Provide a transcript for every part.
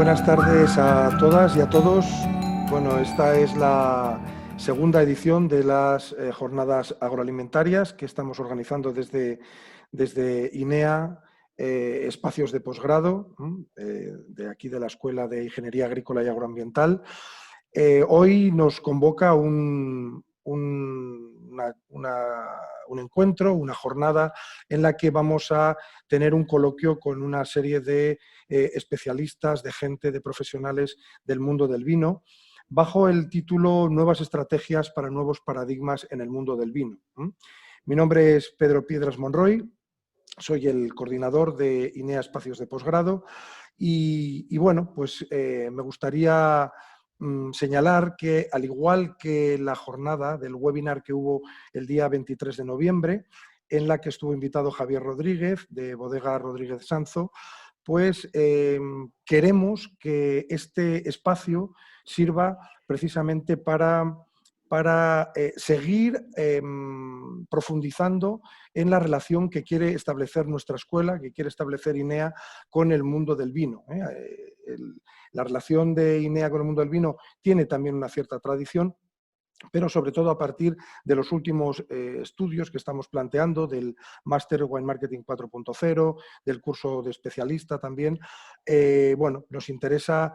Buenas tardes a todas y a todos. Bueno, esta es la segunda edición de las jornadas agroalimentarias que estamos organizando desde INEA, espacios de posgrado, de aquí de la Escuela de Ingeniería Agrícola y Agroambiental. Hoy nos convoca un encuentro, una jornada en la que vamos a tener un coloquio con una serie de especialistas, de gente, de profesionales del mundo del vino, bajo el título Nuevas estrategias para nuevos paradigmas en el mundo del vino. Mi nombre es Pedro Piedras Monroy, soy el coordinador de INEA Espacios de Posgrado y bueno, pues me gustaría señalar que, al igual que la jornada del webinar que hubo el día 23 de noviembre, en la que estuvo invitado Javier Rodríguez, de Bodega Rodríguez Sanzo, pues queremos que este espacio sirva precisamente para seguir profundizando en la relación que quiere establecer nuestra escuela, que quiere establecer INEA con el mundo del vino. La relación de INEA con el mundo del vino tiene también una cierta tradición, pero sobre todo a partir de los últimos estudios que estamos planteando, del Máster Wine Marketing 4.0, del curso de especialista también. Bueno, nos interesa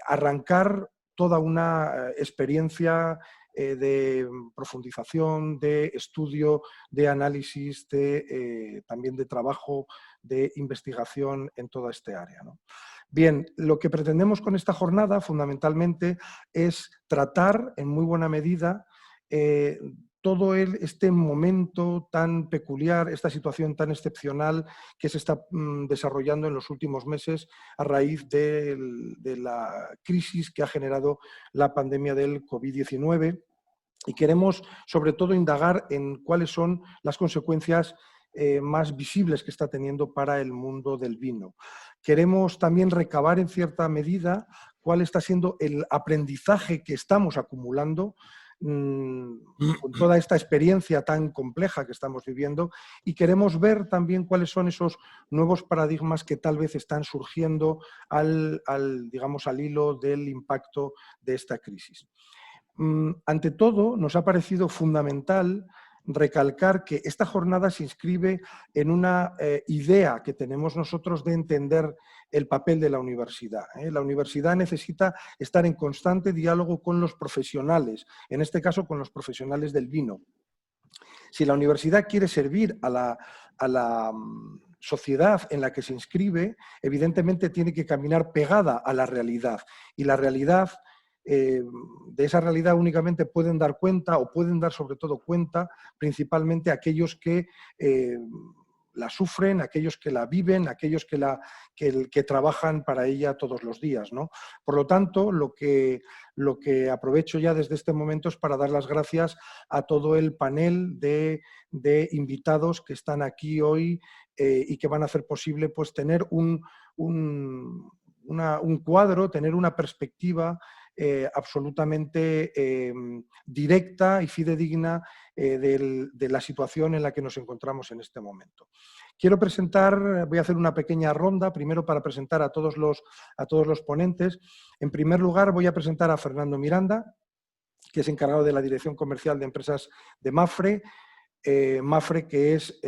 arrancar toda una experiencia de profundización, de estudio, de análisis, también de trabajo, de investigación en toda esta área, ¿no? Bien, lo que pretendemos con esta jornada fundamentalmente es tratar en muy buena medida todo este momento tan peculiar, esta situación tan excepcional que se está desarrollando en los últimos meses a raíz de la crisis que ha generado la pandemia del COVID-19, y queremos sobre todo indagar en cuáles son las consecuencias más visibles que está teniendo para el mundo del vino. Queremos también recabar en cierta medida cuál está siendo el aprendizaje que estamos acumulando con toda esta experiencia tan compleja que estamos viviendo, y queremos ver también cuáles son esos nuevos paradigmas que tal vez están surgiendo digamos, al hilo del impacto de esta crisis. Ante todo, nos ha parecido fundamental recalcar que esta jornada se inscribe en una idea que tenemos nosotros de entender el papel de la universidad. La universidad necesita estar en constante diálogo con los profesionales, en este caso con los profesionales del vino. Si la universidad quiere servir a la sociedad en la que se inscribe, evidentemente tiene que caminar pegada a la realidad, y la realidad, de esa realidad únicamente pueden dar cuenta, o pueden dar sobre todo cuenta, principalmente aquellos que la sufren, aquellos que la viven, aquellos que trabajan para ella todos los días, ¿no? Por lo tanto, lo que aprovecho ya desde este momento es para dar las gracias a todo el panel de invitados que están aquí hoy y que van a hacer posible, pues, tener un cuadro, tener una perspectiva absolutamente directa y fidedigna de la situación en la que nos encontramos en este momento. Quiero presentar, voy a hacer una pequeña ronda, primero para presentar a todos los ponentes. En primer lugar, voy a presentar a Fernando Miranda, que es encargado de la Dirección Comercial de Empresas de Mapfre. Mapfre, que es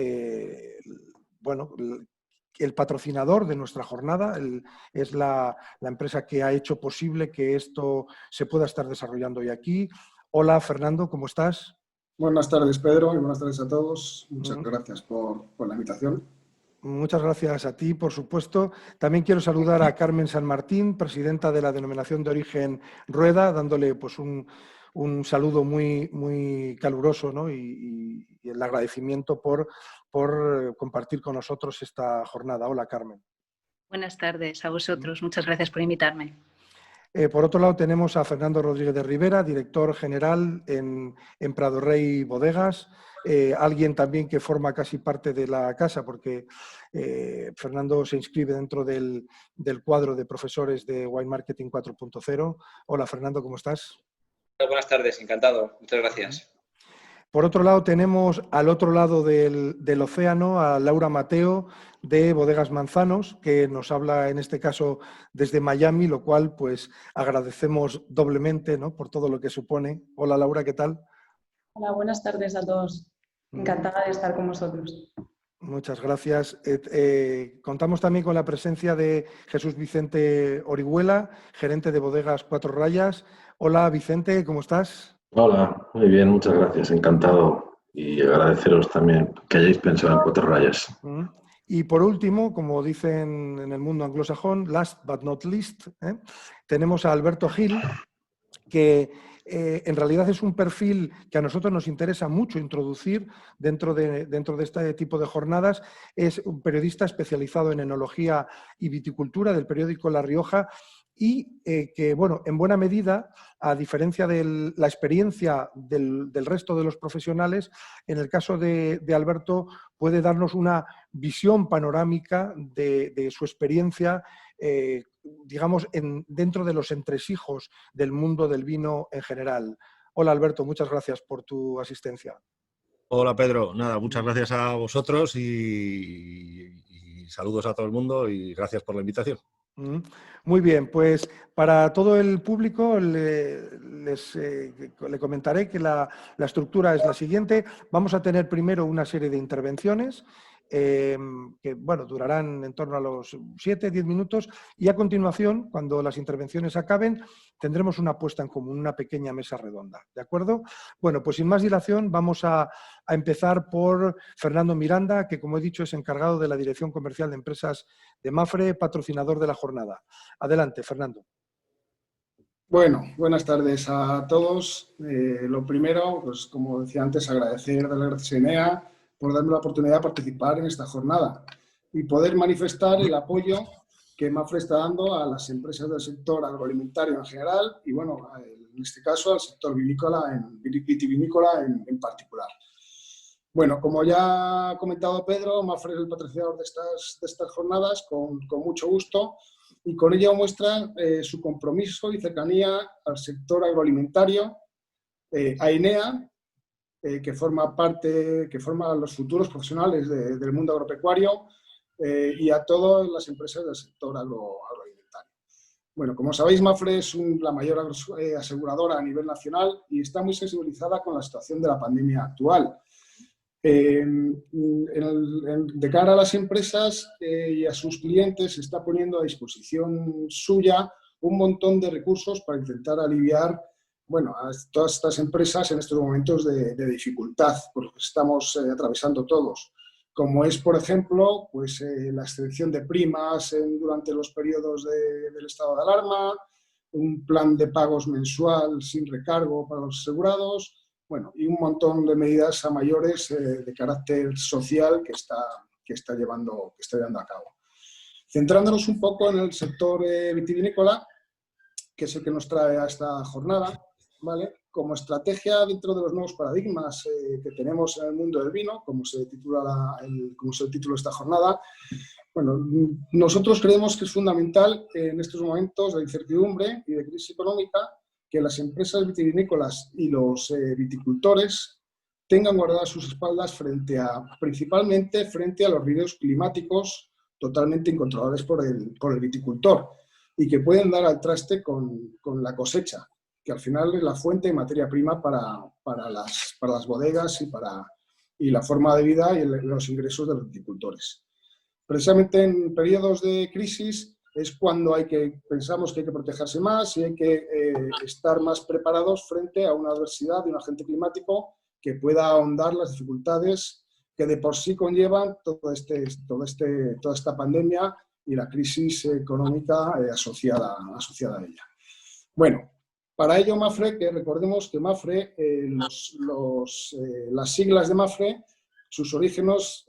bueno, el patrocinador de nuestra jornada, es la empresa que ha hecho posible que esto se pueda estar desarrollando hoy aquí. Hola, Fernando, ¿cómo estás? Buenas tardes, Pedro, y buenas tardes a todos. Muchas gracias por la invitación. Muchas gracias a ti, por supuesto. También quiero saludar a Carmen San Martín, presidenta de la Denominación de Origen Rueda, dándole pues un saludo muy, muy caluroso, ¿no? y el agradecimiento por compartir con nosotros esta jornada. Hola, Carmen. Buenas tardes a vosotros. Muchas gracias por invitarme. Por otro lado, tenemos a Fernando Rodríguez de Rivera, director general en Prado Rey Bodegas, alguien también que forma casi parte de la casa, porque Fernando se inscribe dentro del cuadro de profesores de Wine Marketing 4.0. Hola, Fernando, ¿cómo estás? Buenas tardes, encantado. Muchas gracias. Por otro lado, tenemos al otro lado del océano a Laura Mateo, de Bodegas Manzanos, que nos habla en este caso desde Miami, lo cual pues agradecemos doblemente, ¿no?, por todo lo que supone. Hola Laura, ¿qué tal? Hola, buenas tardes a todos. Encantada de estar con vosotros. Muchas gracias. Contamos también con la presencia de Jesús Vicente Orihuela, gerente de Bodegas Cuatro Rayas. Hola Vicente, ¿cómo estás? Hola, muy bien, muchas gracias, encantado, y agradeceros también que hayáis pensado en Cuatro Rayas. Y por último, como dicen en el mundo anglosajón, last but not least, tenemos a Alberto Gil, que en realidad es un perfil que a nosotros nos interesa mucho introducir dentro de este tipo de jornadas. Es un periodista especializado en enología y viticultura del periódico La Rioja y que, bueno, en buena medida, a diferencia de la experiencia del resto de los profesionales, en el caso de Alberto puede darnos una visión panorámica de su experiencia, digamos, dentro de los entresijos del mundo del vino en general. Hola Alberto, muchas gracias por tu asistencia. Hola Pedro, nada, muchas gracias a vosotros y saludos a todo el mundo y gracias por la invitación. Muy bien, pues para todo el público le comentaré que la estructura es la siguiente. Vamos a tener primero una serie de intervenciones que, bueno, durarán en torno a los 7-10 minutos y a continuación, cuando las intervenciones acaben, tendremos una puesta en común, una pequeña mesa redonda, ¿de acuerdo? Bueno, pues sin más dilación vamos a empezar por Fernando Miranda, que como he dicho es encargado de la Dirección Comercial de Empresas de Mapfre, patrocinador de la jornada. Adelante, Fernando. Bueno, buenas tardes a todos. Lo primero, pues como decía antes, agradecer, darle gracias a INEA por darme la oportunidad de participar en esta jornada y poder manifestar el apoyo que Mapfre está dando a las empresas del sector agroalimentario en general y, bueno, en este caso al sector vitivinícola en particular. Bueno, como ya ha comentado Pedro, Mapfre es el patrocinador de estas jornadas con mucho gusto y con ello muestra su compromiso y cercanía al sector agroalimentario, a INEA, que forma a los futuros profesionales del mundo agropecuario y a todas las empresas del sector agroalimentario. Bueno, como sabéis, Mapfre es la mayor aseguradora a nivel nacional y está muy sensibilizada con la situación de la pandemia actual. De cara a las empresas y a sus clientes se está poniendo a disposición suya un montón de recursos para intentar aliviar, bueno, a todas estas empresas en estos momentos de dificultad por los que estamos atravesando todos, como es, por ejemplo, pues, la excepción de primas durante los periodos del estado de alarma, un plan de pagos mensual sin recargo para los asegurados, bueno, y un montón de medidas a mayores de carácter social que está llevando a cabo. Centrándonos un poco en el sector vitivinícola, que es el que nos trae a esta jornada, ¿vale? Como estrategia dentro de los nuevos paradigmas que tenemos en el mundo del vino, como se titula el título de esta jornada, bueno, nosotros creemos que es fundamental en estos momentos de incertidumbre y de crisis económica que las empresas vitivinícolas y los viticultores tengan guardadas sus espaldas principalmente frente a los riesgos climáticos totalmente incontrolables por el viticultor y que pueden dar al traste con la cosecha, que al final es la fuente de materia prima para las bodegas y la forma de vida y los ingresos de los viticultores. Precisamente en periodos de crisis es cuando pensamos que hay que protegerse más y hay que estar más preparados frente a una adversidad de un agente climático que pueda ahondar las dificultades que de por sí conllevan toda esta pandemia y la crisis económica asociada a ella. Bueno, para ello Mapfre, que recordemos que Mapfre, las siglas de Mapfre, sus orígenes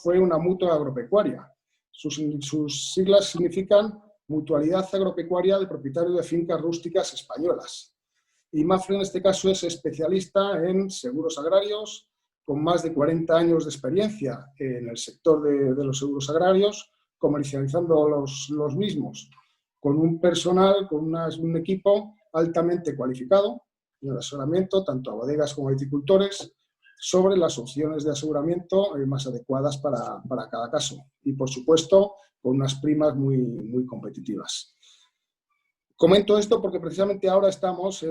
fue una mutua agropecuaria. Sus siglas significan Mutualidad Agropecuaria de Propietarios de Fincas Rústicas Españolas. Y Mapfre en este caso es especialista en seguros agrarios, con más de 40 años de experiencia en el sector de los seguros agrarios, comercializando los mismos, con un personal, con un equipo altamente cualificado, en asesoramiento tanto a bodegas como a viticultores, sobre las opciones de aseguramiento más adecuadas para cada caso. Y, por supuesto, con unas primas muy competitivas. Comento esto porque precisamente ahora estamos,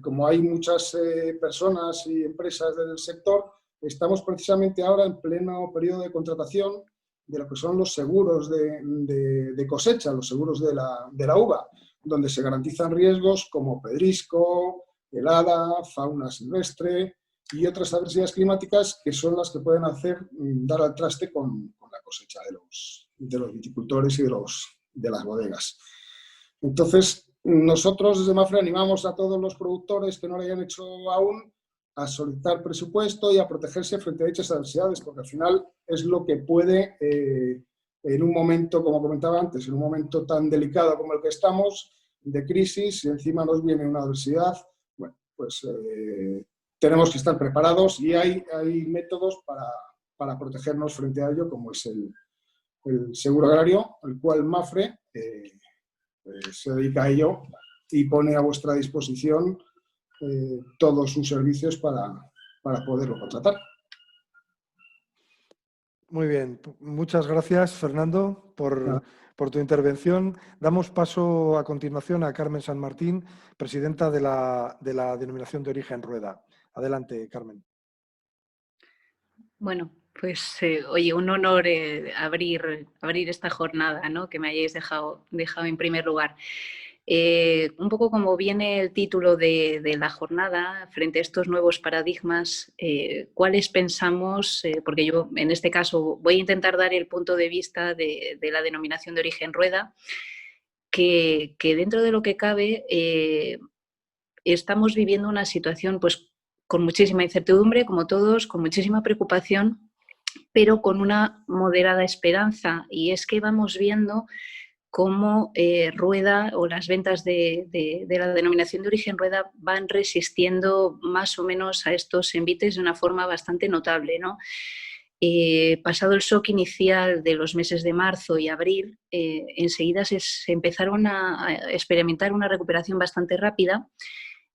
como hay muchas personas y empresas del sector, estamos precisamente ahora en pleno periodo de contratación de lo que son los seguros de cosecha, los seguros de la uva, donde se garantizan riesgos como pedrisco, helada, fauna silvestre y otras adversidades climáticas que son las que pueden dar al traste con la cosecha de los viticultores y de las bodegas. Entonces, nosotros desde Mapfre animamos a todos los productores que no lo hayan hecho aún a solicitar presupuesto y a protegerse frente a dichas adversidades, porque al final es lo que puede, en un momento, como comentaba antes, en un momento tan delicado como el que estamos, de crisis, y encima nos viene una adversidad, bueno, pues tenemos que estar preparados y hay métodos para protegernos frente a ello, como es el seguro agrario, el cual Mapfre se dedica a ello y pone a vuestra disposición todos sus servicios para poderlo contratar. Muy bien, muchas gracias, Fernando, por tu intervención. Damos paso a continuación a Carmen San Martín, presidenta de la Denominación de Origen Rueda. Adelante, Carmen. Bueno, pues oye, un honor abrir esta jornada, ¿no? Que me hayáis dejado en primer lugar. Un poco como viene el título de la jornada, frente a estos nuevos paradigmas, ¿cuáles pensamos? Porque yo en este caso voy a intentar dar el punto de vista de la Denominación de Origen Rueda, que dentro de lo que cabe estamos viviendo una situación pues con muchísima incertidumbre, como todos, con muchísima preocupación, pero con una moderada esperanza, y es que vamos viendo cómo Rueda o las ventas de la Denominación de Origen Rueda van resistiendo más o menos a estos envites de una forma bastante notable, ¿no? Pasado el shock inicial de los meses de marzo y abril, enseguida se empezaron a experimentar una recuperación bastante rápida.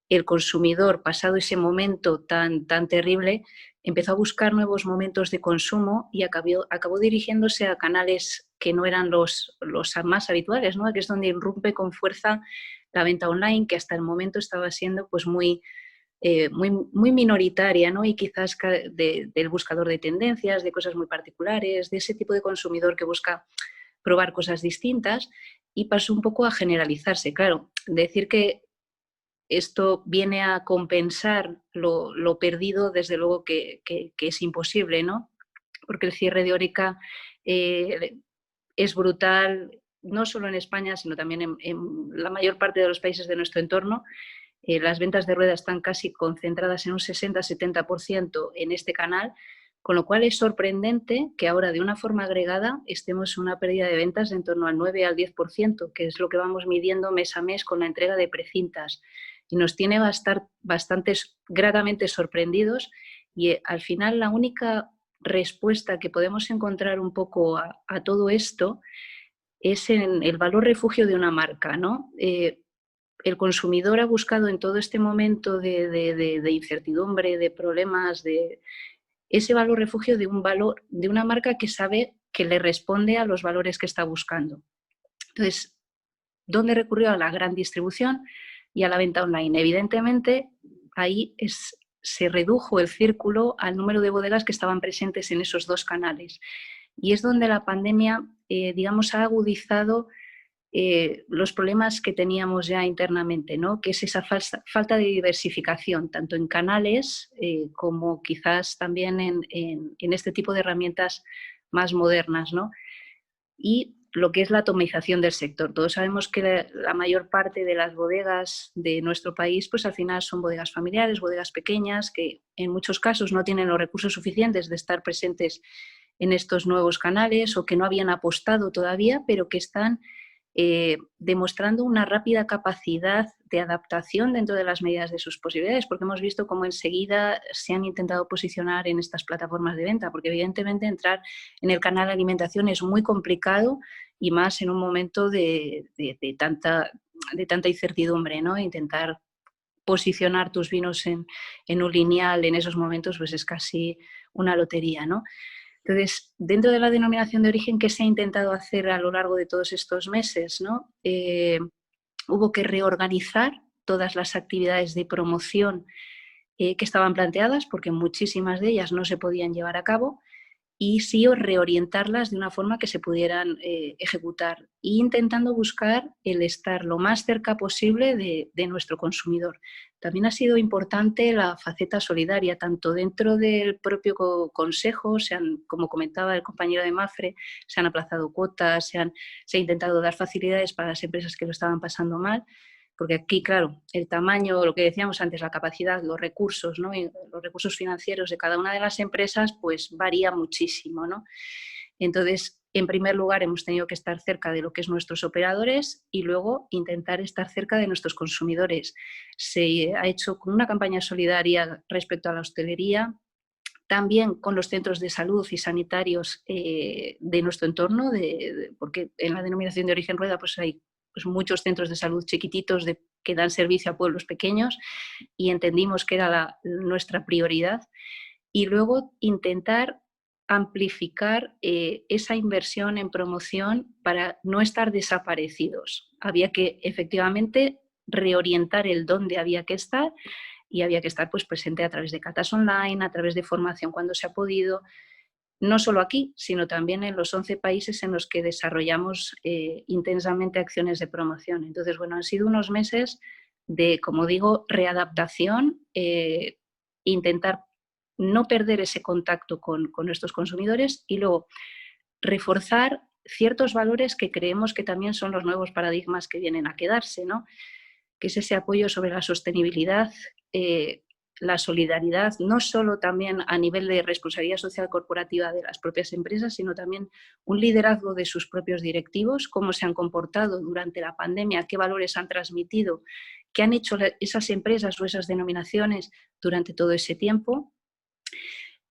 El consumidor, pasado ese momento tan terrible, empezó a buscar nuevos momentos de consumo y acabó dirigiéndose a canales que no eran los más habituales, ¿no? Que es donde irrumpe con fuerza la venta online, que hasta el momento estaba siendo pues muy minoritaria, ¿no? Y quizás del buscador de tendencias, de cosas muy particulares, de ese tipo de consumidor que busca probar cosas distintas, y pasó un poco a generalizarse. Claro, decir que esto viene a compensar lo perdido, desde luego que es imposible, ¿no? Porque el cierre de Horeca es brutal, no solo en España, sino también en la mayor parte de los países de nuestro entorno. Las ventas de Rueda están casi concentradas en un 60-70% en este canal, con lo cual es sorprendente que ahora de una forma agregada estemos en una pérdida de ventas de en torno al 9 al 10%, que es lo que vamos midiendo mes a mes con la entrega de precintas. Y nos tiene bastante gratamente sorprendidos, y al final la única respuesta que podemos encontrar un poco a todo esto es en el valor refugio de una marca, ¿no? El consumidor ha buscado en todo este momento de incertidumbre, de problemas, de ese valor refugio de una marca que sabe que le responde a los valores que está buscando. Entonces, ¿dónde recurrió? A la gran distribución y a la venta online. Evidentemente, ahí se redujo el círculo al número de bodegas que estaban presentes en esos dos canales. Y es donde la pandemia, digamos, ha agudizado los problemas que teníamos ya internamente, ¿no? Que es esa falta de diversificación, tanto en canales como quizás también en este tipo de herramientas más modernas, ¿no? Y lo que es la atomización del sector. Todos sabemos que la mayor parte de las bodegas de nuestro país, pues al final son bodegas familiares, bodegas pequeñas, que en muchos casos no tienen los recursos suficientes de estar presentes en estos nuevos canales, o que no habían apostado todavía, pero que están demostrando una rápida capacidad de adaptación dentro de las medidas de sus posibilidades, porque hemos visto cómo enseguida se han intentado posicionar en estas plataformas de venta, porque evidentemente entrar en el canal de alimentación es muy complicado, y más en un momento de tanta incertidumbre, ¿no? Intentar posicionar tus vinos en un lineal en esos momentos, pues es casi una lotería, ¿no? Entonces, dentro de la denominación de origen, ¿qué se ha intentado hacer a lo largo de todos estos meses, ¿no? Hubo que reorganizar todas las actividades de promoción que estaban planteadas, porque muchísimas de ellas no se podían llevar a cabo, y sí reorientarlas de una forma que se pudieran ejecutar, e intentando buscar el estar lo más cerca posible de nuestro consumidor. También ha sido importante la faceta solidaria, tanto dentro del propio consejo, como comentaba el compañero de Mapfre, se han aplazado cuotas, se ha intentado dar facilidades para las empresas que lo estaban pasando mal, porque aquí, claro, el tamaño, lo que decíamos antes, la capacidad, los recursos, ¿no? Y los recursos financieros de cada una de las empresas, pues varía muchísimo, ¿no? Entonces, en primer lugar, hemos tenido que estar cerca de lo que es nuestros operadores y luego intentar estar cerca de nuestros consumidores. Se ha hecho con una campaña solidaria respecto a la hostelería, también con los centros de salud y sanitarios de nuestro entorno, porque en la denominación de origen Rueda pues hay muchos centros de salud chiquititos que dan servicio a pueblos pequeños, y entendimos que era nuestra prioridad. Y luego intentar amplificar esa inversión en promoción para no estar desaparecidos. Había que efectivamente reorientar el dónde había que estar, y había que estar pues presente a través de catas online, a través de formación cuando se ha podido, no solo aquí, sino también en los 11 países en los que desarrollamos intensamente acciones de promoción. Entonces, bueno, han sido unos meses de, como digo, readaptación, intentar no perder ese contacto con nuestros consumidores y luego reforzar ciertos valores que creemos que también son los nuevos paradigmas que vienen a quedarse, ¿no? Que es ese apoyo sobre la sostenibilidad, la solidaridad, no solo también a nivel de responsabilidad social corporativa de las propias empresas, sino también un liderazgo de sus propios directivos, cómo se han comportado durante la pandemia, qué valores han transmitido, qué han hecho esas empresas o esas denominaciones durante todo ese tiempo.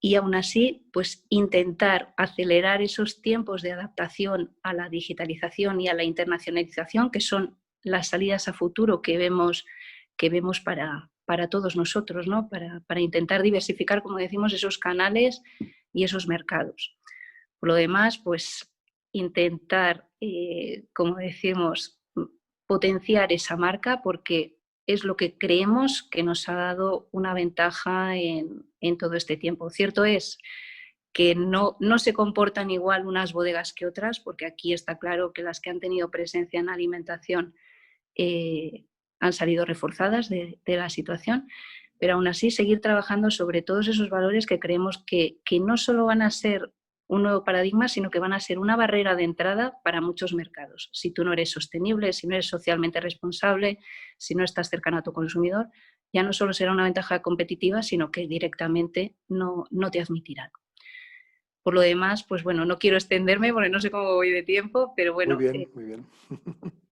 Y aún así, pues intentar acelerar esos tiempos de adaptación a la digitalización y a la internacionalización, que son las salidas a futuro que vemos para todos nosotros, ¿no? Para intentar diversificar, como decimos, esos canales y esos mercados. Por lo demás, pues intentar, como decimos, potenciar esa marca, porque es lo que creemos que nos ha dado una ventaja en todo este tiempo. Cierto es que no se comportan igual unas bodegas que otras, porque aquí está claro que las que han tenido presencia en alimentación han salido reforzadas de la situación, pero aún así seguir trabajando sobre todos esos valores que creemos que no solo van a ser un nuevo paradigma, sino que van a ser una barrera de entrada para muchos mercados. Si tú no eres sostenible, si no eres socialmente responsable, si no estás cercano a tu consumidor, ya no solo será una ventaja competitiva, sino que directamente no te admitirán. Por lo demás, pues bueno, no quiero extenderme porque no sé cómo voy de tiempo, pero bueno, Muy bien.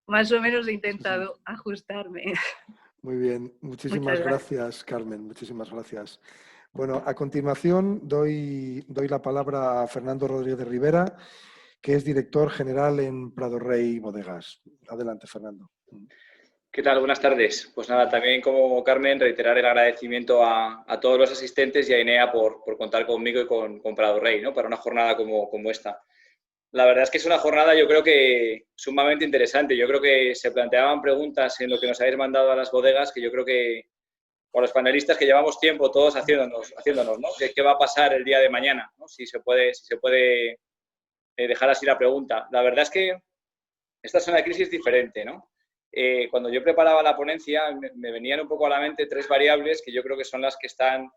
Más o menos he intentado ajustarme. Muy bien, muchísimas gracias, Carmen, muchísimas gracias. Bueno, a continuación doy la palabra a Fernando Rodríguez de Rivera, que es director general en Prado Rey Bodegas. Adelante, Fernando. ¿Qué tal? Buenas tardes. Pues nada, también como Carmen, reiterar el agradecimiento a todos los asistentes y a INEA por contar conmigo y con Prado Rey, ¿no? Para una jornada como esta. La verdad es que es una jornada, yo creo que sumamente interesante. Yo creo que se planteaban preguntas en lo que nos habéis mandado a las bodegas, que yo creo que con los panelistas que llevamos tiempo todos haciéndonos, ¿no? ¿Qué va a pasar el día de mañana? ¿No? Si se puede dejar así la pregunta. La verdad es que esta es una crisis diferente, ¿no? Cuando yo preparaba la ponencia me venían un poco a la mente tres variables que yo creo que son las que están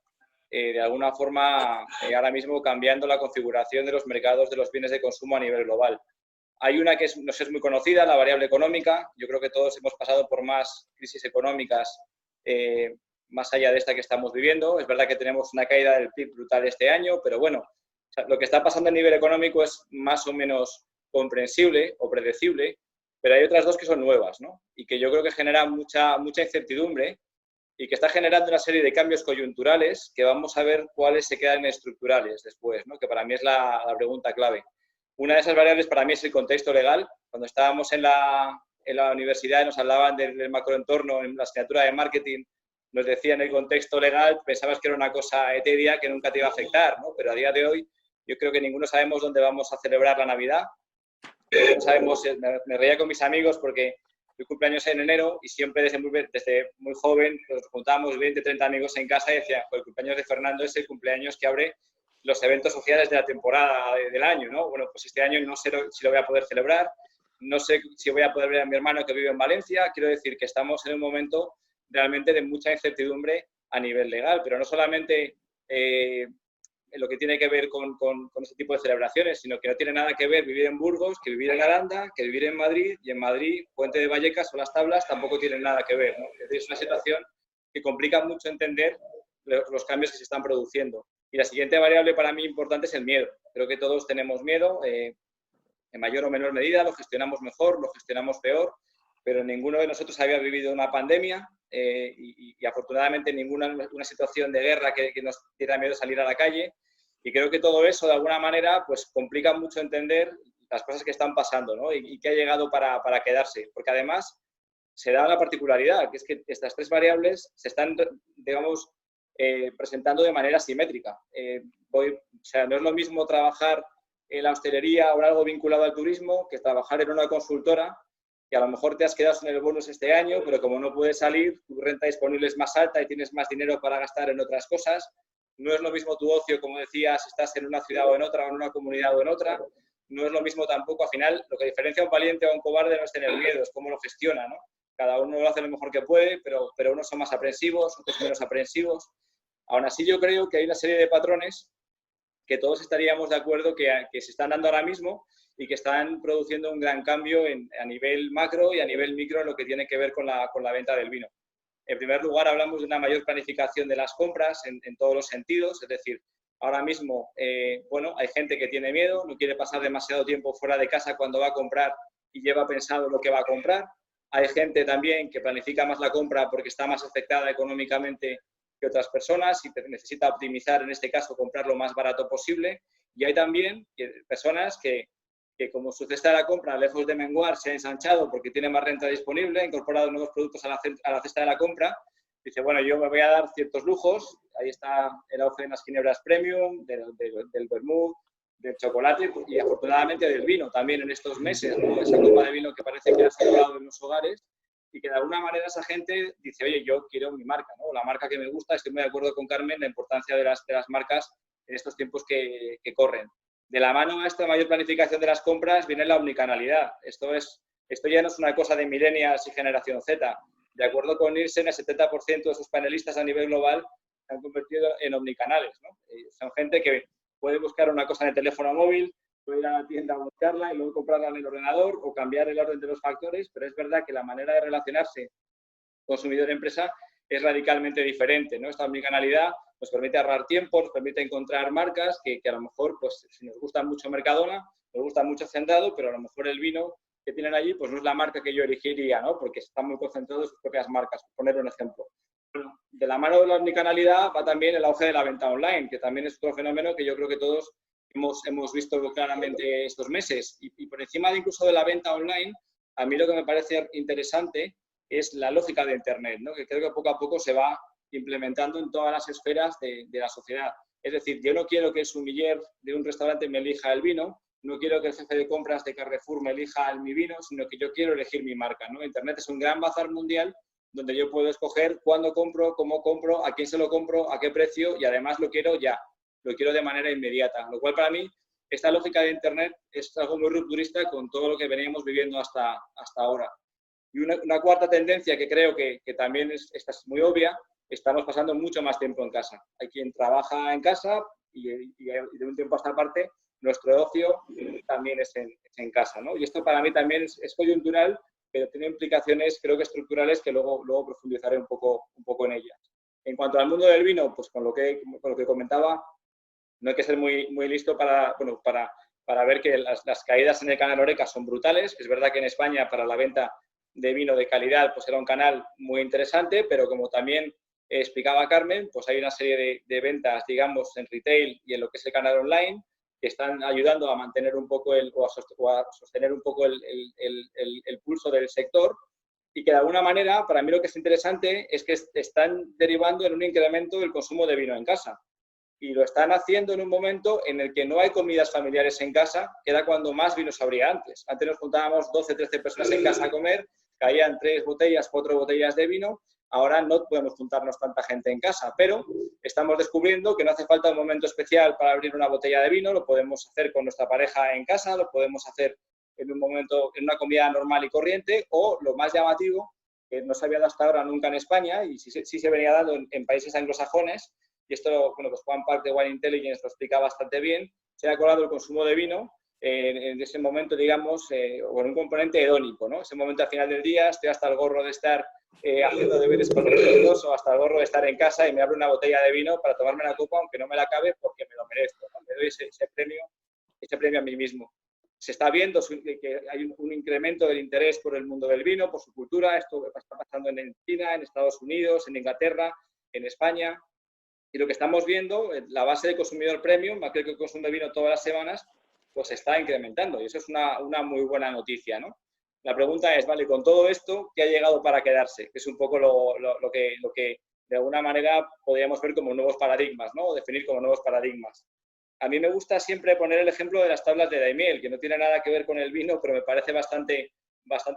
de alguna forma ahora mismo cambiando la configuración de los mercados de los bienes de consumo a nivel global. Hay una que nos es muy conocida, la variable económica. Yo creo que todos hemos pasado por más crisis económicas más allá de esta que estamos viviendo. Es verdad que tenemos una caída del PIB brutal este año, pero bueno, o sea, lo que está pasando a nivel económico es más o menos comprensible o predecible, pero hay otras dos que son nuevas, ¿no? Y que yo creo que generan mucha incertidumbre y que está generando una serie de cambios coyunturales que vamos a ver cuáles se quedan estructurales después, ¿no? Que para mí es la pregunta clave. Una de esas variables para mí es el contexto legal. Cuando estábamos en la universidad y nos hablaban del macroentorno en la asignatura de marketing, nos decía en el contexto legal, pensabas que era una cosa etérea que nunca te iba a afectar, ¿no? Pero a día de hoy yo creo que ninguno sabemos dónde vamos a celebrar la Navidad. No sabemos, me reía con mis amigos porque mi cumpleaños en enero y siempre desde muy joven nos juntábamos 20, 30 amigos en casa y decían, el cumpleaños de Fernando es el cumpleaños que abre los eventos sociales de la temporada del año, ¿no? Bueno, pues este año no sé si lo voy a poder celebrar, no sé si voy a poder ver a mi hermano que vive en Valencia. Quiero decir que estamos en un momento realmente de mucha incertidumbre a nivel legal, pero no solamente en lo que tiene que ver con ese tipo de celebraciones, sino que no tiene nada que ver vivir en Burgos, que vivir en Aranda, que vivir en Madrid, y en Madrid, Puente de Vallecas o Las Tablas tampoco tienen nada que ver, ¿no? Es decir, es una situación que complica mucho entender los cambios que se están produciendo. Y la siguiente variable para mí importante es el miedo. Creo que todos tenemos miedo, en mayor o menor medida, lo gestionamos mejor, lo gestionamos peor, pero ninguno de nosotros había vivido una pandemia y afortunadamente ninguna una situación de guerra que nos diera miedo salir a la calle. Y creo que todo eso, de alguna manera, pues complica mucho entender las cosas que están pasando, ¿no? Y que ha llegado para quedarse. Porque además se da una particularidad, que es que estas tres variables se están, digamos, presentando de manera simétrica. O sea, no es lo mismo trabajar en la hostelería o algo vinculado al turismo que trabajar en una consultora, que a lo mejor te has quedado en el bonus este año, pero como no puedes salir, tu renta disponible es más alta y tienes más dinero para gastar en otras cosas. No es lo mismo tu ocio, como decías, estás en una ciudad o en otra, o en una comunidad o en otra. No es lo mismo tampoco, al final, lo que diferencia a un valiente o a un cobarde no es tener miedo, es cómo lo gestiona, ¿no? Cada uno lo hace lo mejor que puede, pero unos son más aprensivos, otros menos aprensivos. Aún así, yo creo que hay una serie de patrones que todos estaríamos de acuerdo que se están dando ahora mismo y que están produciendo un gran cambio a nivel macro y a nivel micro en lo que tiene que ver con la venta del vino. En primer lugar, hablamos de una mayor planificación de las compras en todos los sentidos, es decir, ahora mismo, bueno, hay gente que tiene miedo, no quiere pasar demasiado tiempo fuera de casa cuando va a comprar y lleva pensado lo que va a comprar. Hay gente también que planifica más la compra porque está más afectada económicamente que otras personas y necesita optimizar, en este caso, comprar lo más barato posible. Y hay también personas que como su cesta de la compra, lejos de menguar, se ha ensanchado porque tiene más renta disponible, ha incorporado nuevos productos a la cesta de la compra. Dice, bueno, yo me voy a dar ciertos lujos. Ahí está el auge de las ginebras premium, del vermut, del chocolate y afortunadamente del vino también en estos meses, ¿no? Esa copa de vino que parece que ha saturado en los hogares y que de alguna manera esa gente dice, oye, yo quiero mi marca, ¿no? La marca que me gusta. Estoy muy de acuerdo con Carmen en la importancia de las marcas en estos tiempos que corren. De la mano a esta mayor planificación de las compras viene la omnicanalidad. Esto ya no es una cosa de millennials y generación Z. De acuerdo con Nielsen, el 70% de sus panelistas a nivel global se han convertido en omnicanales, ¿no? Son gente que puede buscar una cosa en el teléfono móvil, puede ir a la tienda a buscarla y luego comprarla en el ordenador o cambiar el orden de los factores, pero es verdad que la manera de relacionarse consumidor-empresa es radicalmente diferente, ¿no? Esta omnicanalidad nos permite ahorrar tiempo, nos permite encontrar marcas que a lo mejor, pues, si nos gusta mucho Mercadona, nos gusta mucho Hacendado, pero a lo mejor el vino que tienen allí, pues no es la marca que yo elegiría, ¿no? Porque están muy concentrados en sus propias marcas, por poner un ejemplo. Bueno, de la mano de la omnicanalidad va también el auge de la venta online, que también es otro fenómeno que yo creo que todos hemos visto claramente estos meses. Y por encima de incluso de la venta online, a mí lo que me parece interesante es la lógica de Internet, ¿no? Que creo que poco a poco se va implementando en todas las esferas de la sociedad. Es decir, yo no quiero que el sommelier de un restaurante me elija el vino, no quiero que el jefe de compras de Carrefour me elija mi vino, sino que yo quiero elegir mi marca, ¿no? Internet es un gran bazar mundial donde yo puedo escoger cuándo compro, cómo compro, a quién se lo compro, a qué precio y además lo quiero ya, lo quiero de manera inmediata. Lo cual para mí, esta lógica de Internet es algo muy rupturista con todo lo que veníamos viviendo hasta ahora. Y una cuarta tendencia que creo que también esta es muy obvia, estamos pasando mucho más tiempo en casa. Hay quien trabaja en casa y de un tiempo a esta parte nuestro ocio también es en casa, ¿no? Y esto para mí también es coyuntural, pero tiene implicaciones creo que estructurales que luego profundizaré un poco en ellas. En cuanto al mundo del vino, pues con lo que comentaba, no hay que ser muy listo para ver que las caídas en el canal Horeca son brutales. Es verdad que en España para la venta de vino de calidad pues era un canal muy interesante, pero como también explicaba Carmen, pues hay una serie de ventas, digamos, en retail y en lo que es el canal online que están ayudando a mantener un poco o a sostener un poco el pulso del sector y que de alguna manera, para mí lo que es interesante es que están derivando en un incremento del consumo de vino en casa. Y lo están haciendo en un momento en el que no hay comidas familiares en casa, que era cuando más vinos habría antes. Antes nos juntábamos 12, 13 personas en casa a comer, caían 3 botellas, 4 botellas de vino. Ahora no podemos juntarnos tanta gente en casa, pero estamos descubriendo que no hace falta un momento especial para abrir una botella de vino, lo podemos hacer con nuestra pareja en casa, lo podemos hacer en un momento, en una comida normal y corriente, o lo más llamativo, que no se había dado hasta ahora nunca en España, y sí se venía dando en países anglosajones, y esto, bueno, pues Juan Park de Wine Intelligence lo explica bastante bien, se ha colado el consumo de vino en ese momento, digamos, con un componente hedónico, ¿no? Ese momento al final del día, estoy hasta el gorro de estar haciendo deberes con los niños, o hasta el gorro de estar en casa y me abro una botella de vino para tomarme la copa, aunque no me la acabe, porque me lo merezco, ¿no? Me doy ese premio a mí mismo. Se está viendo que hay un incremento del interés por el mundo del vino, por su cultura. Esto está pasando en China, en Estados Unidos, en Inglaterra, en España. Y lo que estamos viendo, la base de consumidor premium, aquel que consume vino todas las semanas, pues se está incrementando. Y eso es una muy buena noticia, ¿no? La pregunta es, vale, con todo esto, ¿qué ha llegado para quedarse? Que es un poco lo que de alguna manera podríamos ver como nuevos paradigmas, ¿no? O definir como nuevos paradigmas. A mí me gusta siempre poner el ejemplo de las tablas de Daimiel, que no tiene nada que ver con el vino, pero me parece bastante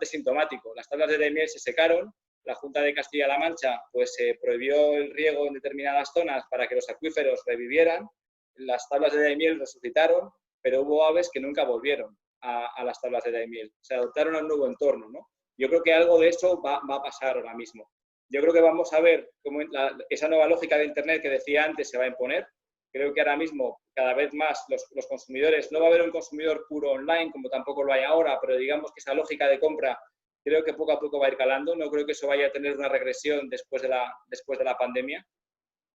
sintomático. Las tablas de Daimiel se secaron, la Junta de Castilla-La Mancha pues prohibió el riego en determinadas zonas para que los acuíferos revivieran, las tablas de Daimiel resucitaron, pero hubo aves que nunca volvieron a las tablas de Daimiel, se adaptaron a un nuevo entorno, ¿no? Yo creo que algo de eso va a pasar ahora mismo. Yo creo que vamos a ver cómo esa nueva lógica de Internet que decía antes se va a imponer. Creo que ahora mismo cada vez más los consumidores, no va a haber un consumidor puro online como tampoco lo hay ahora, pero digamos que esa lógica de compra creo que poco a poco va a ir calando. No creo que eso vaya a tener una regresión después de la pandemia.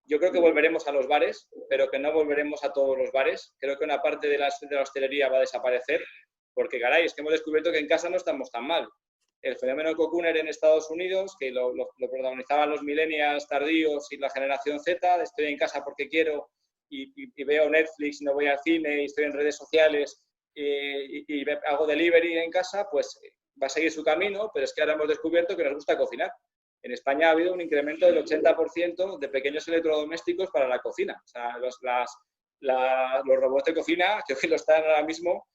Yo creo que volveremos a los bares, pero que no volveremos a todos los bares. Creo que una parte de la hostelería va a desaparecer, porque caray, es que hemos descubierto que en casa no estamos tan mal. El fenómeno cocooner en Estados Unidos, que lo protagonizaban los millennials tardíos y la generación Z, estoy en casa porque quiero, y veo Netflix, no voy al cine y estoy en redes sociales y hago delivery en casa, pues va a seguir su camino, pero es que ahora hemos descubierto que nos gusta cocinar. En España ha habido un incremento del 80% de pequeños electrodomésticos para la cocina. O sea, los robots de cocina creo que lo están ahora mismo,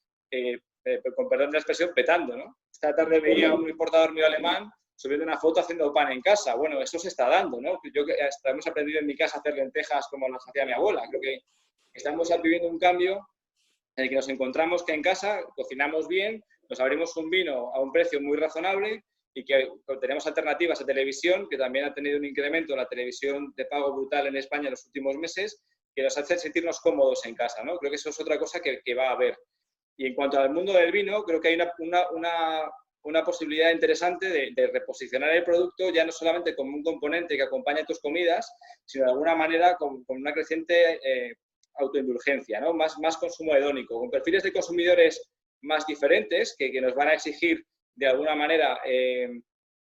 con perdón de la expresión, petando, ¿no? Esta tarde veía un importador mío alemán subiendo una foto haciendo pan en casa. Bueno, eso se está dando, ¿no? Yo hasta hemos aprendido en mi casa a hacer lentejas como las hacía mi abuela. Creo que estamos viviendo un cambio en el que nos encontramos que en casa cocinamos bien, nos abrimos un vino a un precio muy razonable y que tenemos alternativas a televisión, que también ha tenido un incremento en la televisión de pago brutal en España en los últimos meses, que nos hace sentirnos cómodos en casa, ¿no? Creo que eso es otra cosa que va a haber. Y en cuanto al mundo del vino, creo que hay una posibilidad interesante de reposicionar el producto ya no solamente como un componente que acompaña tus comidas, sino de alguna manera con una creciente autoindulgencia, ¿no? Más consumo hedónico, con perfiles de consumidores más diferentes que nos van a exigir de alguna manera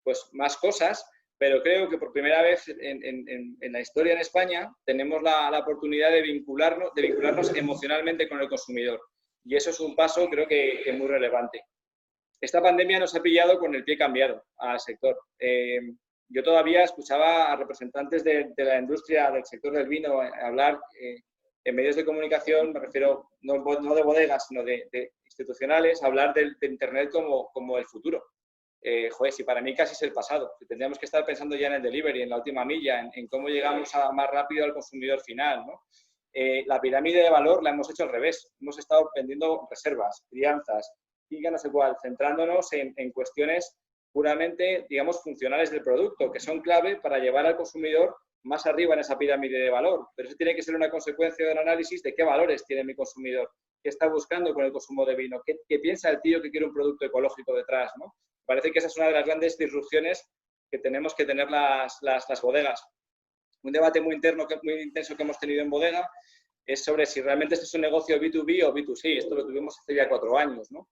pues más cosas, pero creo que por primera vez en la historia en España tenemos la oportunidad de vincularnos emocionalmente con el consumidor. Y eso es un paso, creo que muy relevante. Esta pandemia nos ha pillado con el pie cambiado al sector. Yo todavía escuchaba a representantes de la industria, del sector del vino, hablar en medios de comunicación, me refiero no de bodegas, sino de institucionales, hablar de Internet como el futuro. Joder, si para mí casi es el pasado. Si tendríamos que estar pensando ya en el delivery, en la última milla, en cómo llegamos más rápido al consumidor final, ¿no? La pirámide de valor la hemos hecho al revés. Hemos estado vendiendo reservas, crianzas, y no sé cuál, centrándonos en cuestiones puramente, digamos, funcionales del producto, que son clave para llevar al consumidor más arriba en esa pirámide de valor. Pero eso tiene que ser una consecuencia del análisis de qué valores tiene mi consumidor, qué está buscando con el consumo de vino, qué piensa el tío que quiere un producto ecológico detrás, ¿no? Parece que esa es una de las grandes disrupciones que tenemos que tener las bodegas. Un debate muy intenso que hemos tenido en bodega es sobre si realmente este es un negocio B2B o B2C. Esto lo tuvimos hace ya 4 años, ¿no?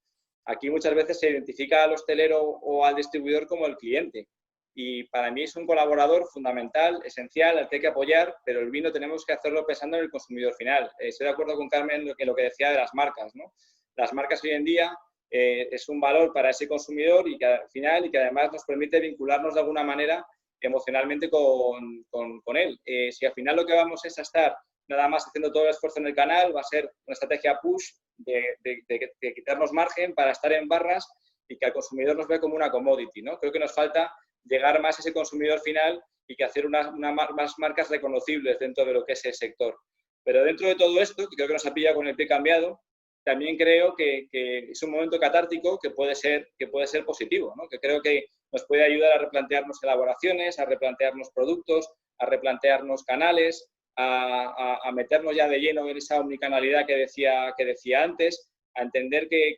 Aquí muchas veces se identifica al hostelero o al distribuidor como el cliente. Y para mí es un colaborador fundamental, esencial, al que hay que apoyar, pero el vino tenemos que hacerlo pensando en el consumidor final. Estoy de acuerdo con Carmen en lo que decía de las marcas, ¿no? Las marcas hoy en día es un valor para ese consumidor y que al final y que además nos permite vincularnos de alguna manera emocionalmente con él. Si al final lo que vamos es a estar nada más haciendo todo el esfuerzo en el canal, va a ser una estrategia push de quitarnos margen para estar en barras y que al consumidor nos ve como una commodity, ¿no? Creo que nos falta llegar más a ese consumidor final y que hacer más marcas reconocibles dentro de lo que es el sector. Pero dentro de todo esto, que creo que nos ha pillado con el pie cambiado, también creo que es un momento catártico que puede ser positivo, ¿no? Que creo que nos puede ayudar a replantearnos elaboraciones, a replantearnos productos, a replantearnos canales, a meternos ya de lleno en esa omnicanalidad que decía antes, a entender que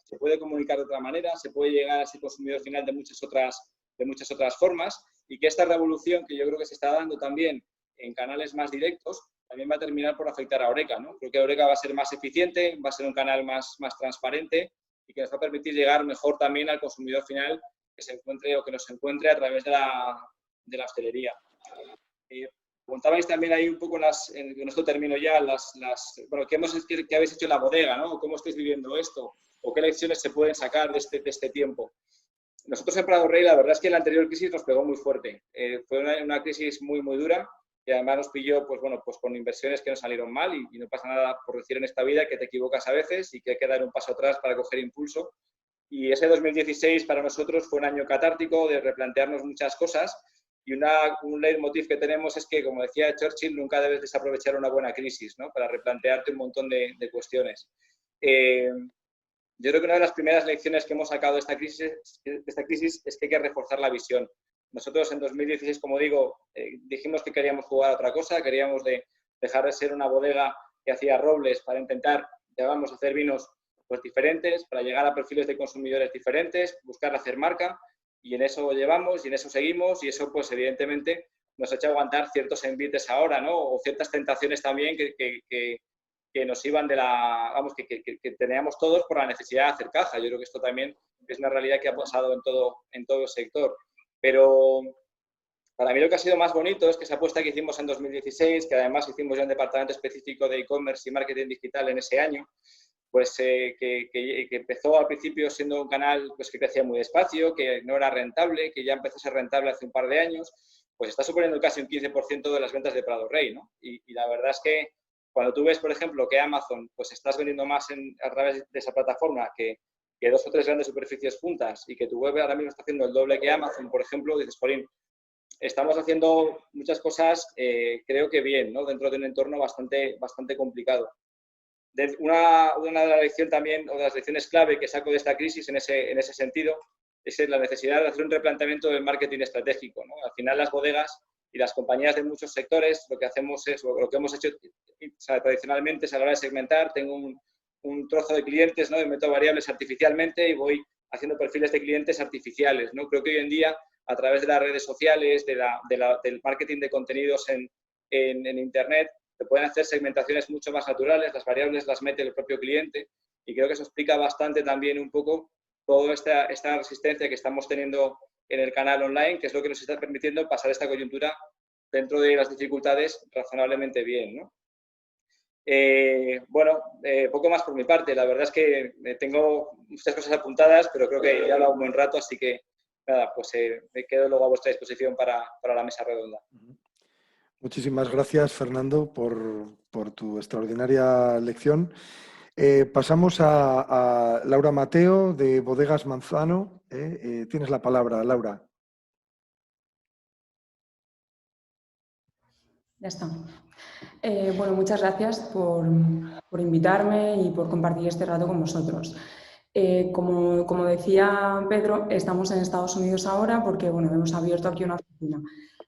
se puede comunicar de otra manera, se puede llegar a ese consumidor final de muchas otras formas y que esta revolución que yo creo que se está dando también en canales más directos también va a terminar por afectar a Horeca, ¿no? Creo que Horeca va a ser más eficiente, va a ser un canal más transparente y que nos va a permitir llegar mejor también al consumidor final que se encuentre o que nos encuentre a través de la hostelería. Contabais también ahí un poco, con esto termino ya, ¿qué habéis hecho en la bodega, ¿no? ¿Cómo estáis viviendo esto? ¿O qué lecciones se pueden sacar de este tiempo? Nosotros en Prado Rey, la verdad es que la anterior crisis nos pegó muy fuerte. Fue una crisis muy, muy dura y además nos pilló pues con inversiones que nos salieron mal y no pasa nada por decir en esta vida que te equivocas a veces y que hay que dar un paso atrás para coger impulso. Y ese 2016 para nosotros fue un año catártico de replantearnos muchas cosas y un leitmotiv que tenemos es que, como decía Churchill, nunca debes desaprovechar una buena crisis, ¿no? Para replantearte un montón de cuestiones. Yo creo que una de las primeras lecciones que hemos sacado de esta crisis es que hay que reforzar la visión. Nosotros en 2016, como digo, dijimos que queríamos jugar a otra cosa, queríamos dejar de ser una bodega que hacía robles para intentar, digamos, hacer vinos pues, diferentes, para llegar a perfiles de consumidores diferentes, buscar hacer marca, y en eso llevamos y en eso seguimos, y eso pues evidentemente nos ha hecho aguantar ciertos envites ahora, ¿no? O ciertas tentaciones también que nos iban que teníamos todos por la necesidad de hacer caja. Yo creo que esto también es una realidad que ha pasado en todo el sector. Pero para mí lo que ha sido más bonito es que esa apuesta que hicimos en 2016, que además hicimos ya un departamento específico de e-commerce y marketing digital en ese año, pues que empezó al principio siendo un canal pues, que crecía muy despacio, que no era rentable, que ya empezó a ser rentable hace un par de años, pues está suponiendo casi un 15% de las ventas de Prado Rey, ¿no? Y la verdad es que cuando tú ves, por ejemplo, que Amazon pues estás vendiendo más a través de esa plataforma que 2 o 3 grandes superficies juntas y que tu web ahora mismo está haciendo el doble que Amazon, por ejemplo, dices, Jolín, estamos haciendo muchas cosas, creo que bien, ¿no? Dentro de un entorno bastante complicado. Una de las lecciones también, o de las lecciones clave que saco de esta crisis en ese sentido, es la necesidad de hacer un replanteamiento del marketing estratégico, ¿no? Al final las bodegas y las compañías de muchos sectores lo que hacemos es, lo que hemos hecho tradicionalmente es a la hora de segmentar, tengo un trozo de clientes, ¿no? Meto variables artificialmente y voy haciendo perfiles de clientes artificiales, ¿no? Creo que hoy en día, a través de las redes sociales, del marketing de contenidos en Internet, se pueden hacer segmentaciones mucho más naturales, las variables las mete el propio cliente y creo que eso explica bastante también un poco toda esta resistencia que estamos teniendo en el canal online, que es lo que nos está permitiendo pasar esta coyuntura dentro de las dificultades razonablemente bien, ¿no? Poco más por mi parte. La verdad es que tengo muchas cosas apuntadas, pero creo que he hablado un buen rato, así que nada, pues me quedo luego a vuestra disposición para la mesa redonda. Muchísimas gracias, Fernando, por tu extraordinaria lección. Pasamos a Laura Mateo, de Bodegas Manzano. Tienes la palabra, Laura. Ya está. Bueno, muchas gracias por invitarme y por compartir este rato con vosotros. Como decía Pedro, estamos en Estados Unidos ahora porque bueno, hemos abierto aquí una oficina.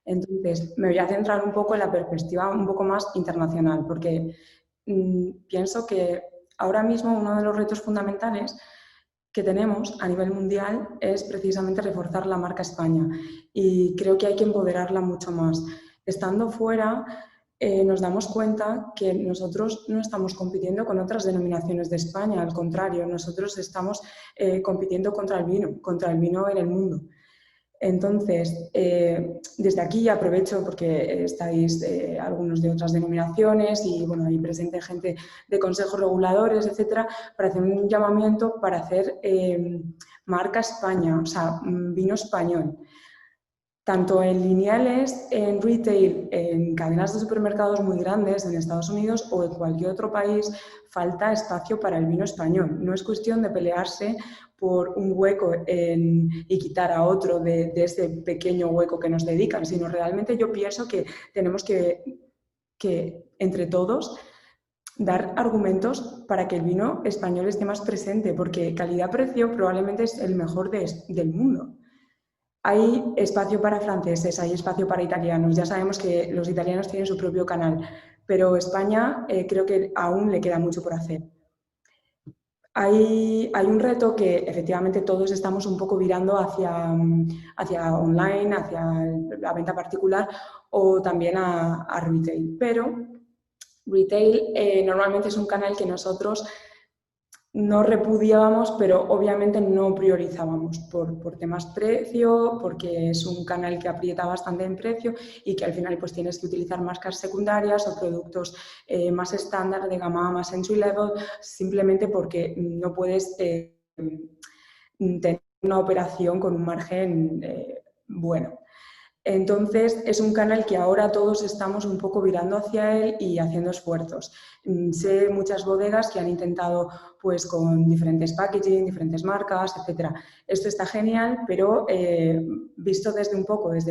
Entonces, me voy a centrar un poco en la perspectiva un poco más internacional, porque pienso que ahora mismo uno de los retos fundamentales que tenemos a nivel mundial es precisamente reforzar la marca España y creo que hay que empoderarla mucho más. Estando fuera, nos damos cuenta que nosotros no estamos compitiendo con otras denominaciones de España, al contrario, nosotros estamos compitiendo contra el vino en el mundo. Entonces, desde aquí aprovecho porque estáis algunos de otras denominaciones y bueno, hay presente gente de consejos reguladores, etcétera, para hacer un llamamiento para hacer marca España, o sea, vino español. Tanto en lineales, en retail, en cadenas de supermercados muy grandes en Estados Unidos o en cualquier otro país, falta espacio para el vino español. No es cuestión de pelearse por un hueco y quitar a otro de ese pequeño hueco que nos dedican, sino realmente yo pienso que tenemos que entre todos dar argumentos para que el vino español esté más presente, porque calidad-precio probablemente es el mejor del mundo. Hay espacio para franceses, hay espacio para italianos. Ya sabemos que los italianos tienen su propio canal, pero España creo que aún le queda mucho por hacer. Hay un reto que efectivamente todos estamos un poco virando hacia online, hacia la venta particular o también a retail. Pero retail normalmente es un canal que nosotros no repudiábamos, pero obviamente no priorizábamos por temas precio, porque es un canal que aprieta bastante en precio y que al final pues tienes que utilizar marcas secundarias o productos más estándar, de gama más entry level, simplemente porque no puedes tener una operación con un margen bueno. Entonces, es un canal que ahora todos estamos un poco virando hacia él y haciendo esfuerzos. Sé muchas bodegas que han intentado pues con diferentes packaging, diferentes marcas, etc. Esto está genial, pero visto desde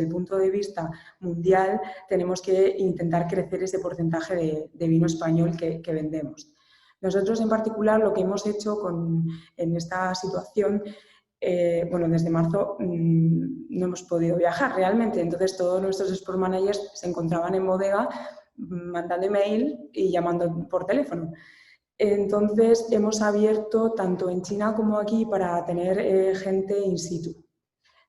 el punto de vista mundial, tenemos que intentar crecer ese porcentaje de vino español que vendemos. Nosotros en particular lo que hemos hecho en esta situación, bueno, desde marzo no hemos podido viajar realmente, entonces todos nuestros export managers se encontraban en bodega mandando email y llamando por teléfono. Entonces hemos abierto tanto en China como aquí para tener gente in situ,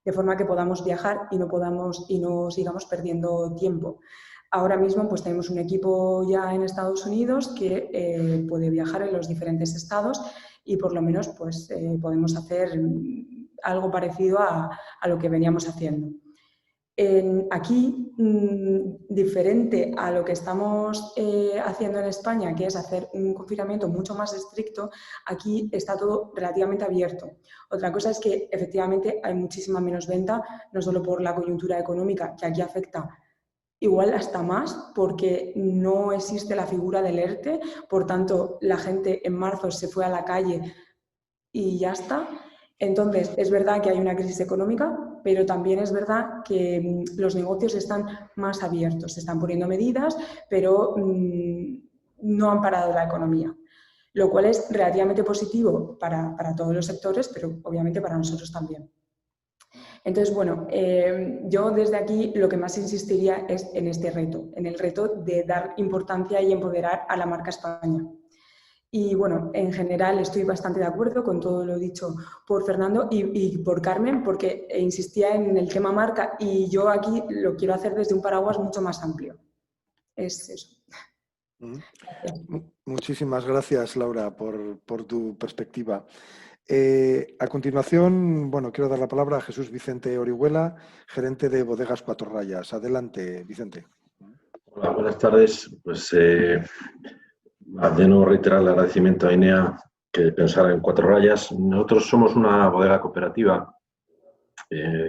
de forma que podamos viajar y no sigamos perdiendo tiempo. Ahora mismo pues tenemos un equipo ya en Estados Unidos que puede viajar en los diferentes estados y por lo menos pues podemos hacer algo parecido a lo que veníamos haciendo. Aquí, diferente a lo que estamos haciendo en España, que es hacer un confinamiento mucho más estricto, aquí está todo relativamente abierto. Otra cosa es que efectivamente hay muchísima menos venta, no solo por la coyuntura económica, que aquí afecta igual hasta más, porque no existe la figura del ERTE, por tanto la gente en marzo se fue a la calle y ya está. Entonces, es verdad que hay una crisis económica, pero también es verdad que los negocios están más abiertos, se están poniendo medidas, pero no han parado la economía, lo cual es relativamente positivo para todos los sectores, pero obviamente para nosotros también. Entonces, bueno, yo desde aquí lo que más insistiría es en este reto, en el reto de dar importancia y empoderar a la marca España. Y bueno, en general estoy bastante de acuerdo con todo lo dicho por Fernando y por Carmen, porque insistía en el tema marca y yo aquí lo quiero hacer desde un paraguas mucho más amplio. Es eso. Muchísimas gracias, Laura, por tu perspectiva. A continuación, bueno, quiero dar la palabra a Jesús Vicente Orihuela, gerente de Bodegas Cuatro Rayas. Adelante, Vicente. Hola, buenas tardes. Pues de nuevo reiterar el agradecimiento a INEA que pensara en Cuatro Rayas. Nosotros somos una bodega cooperativa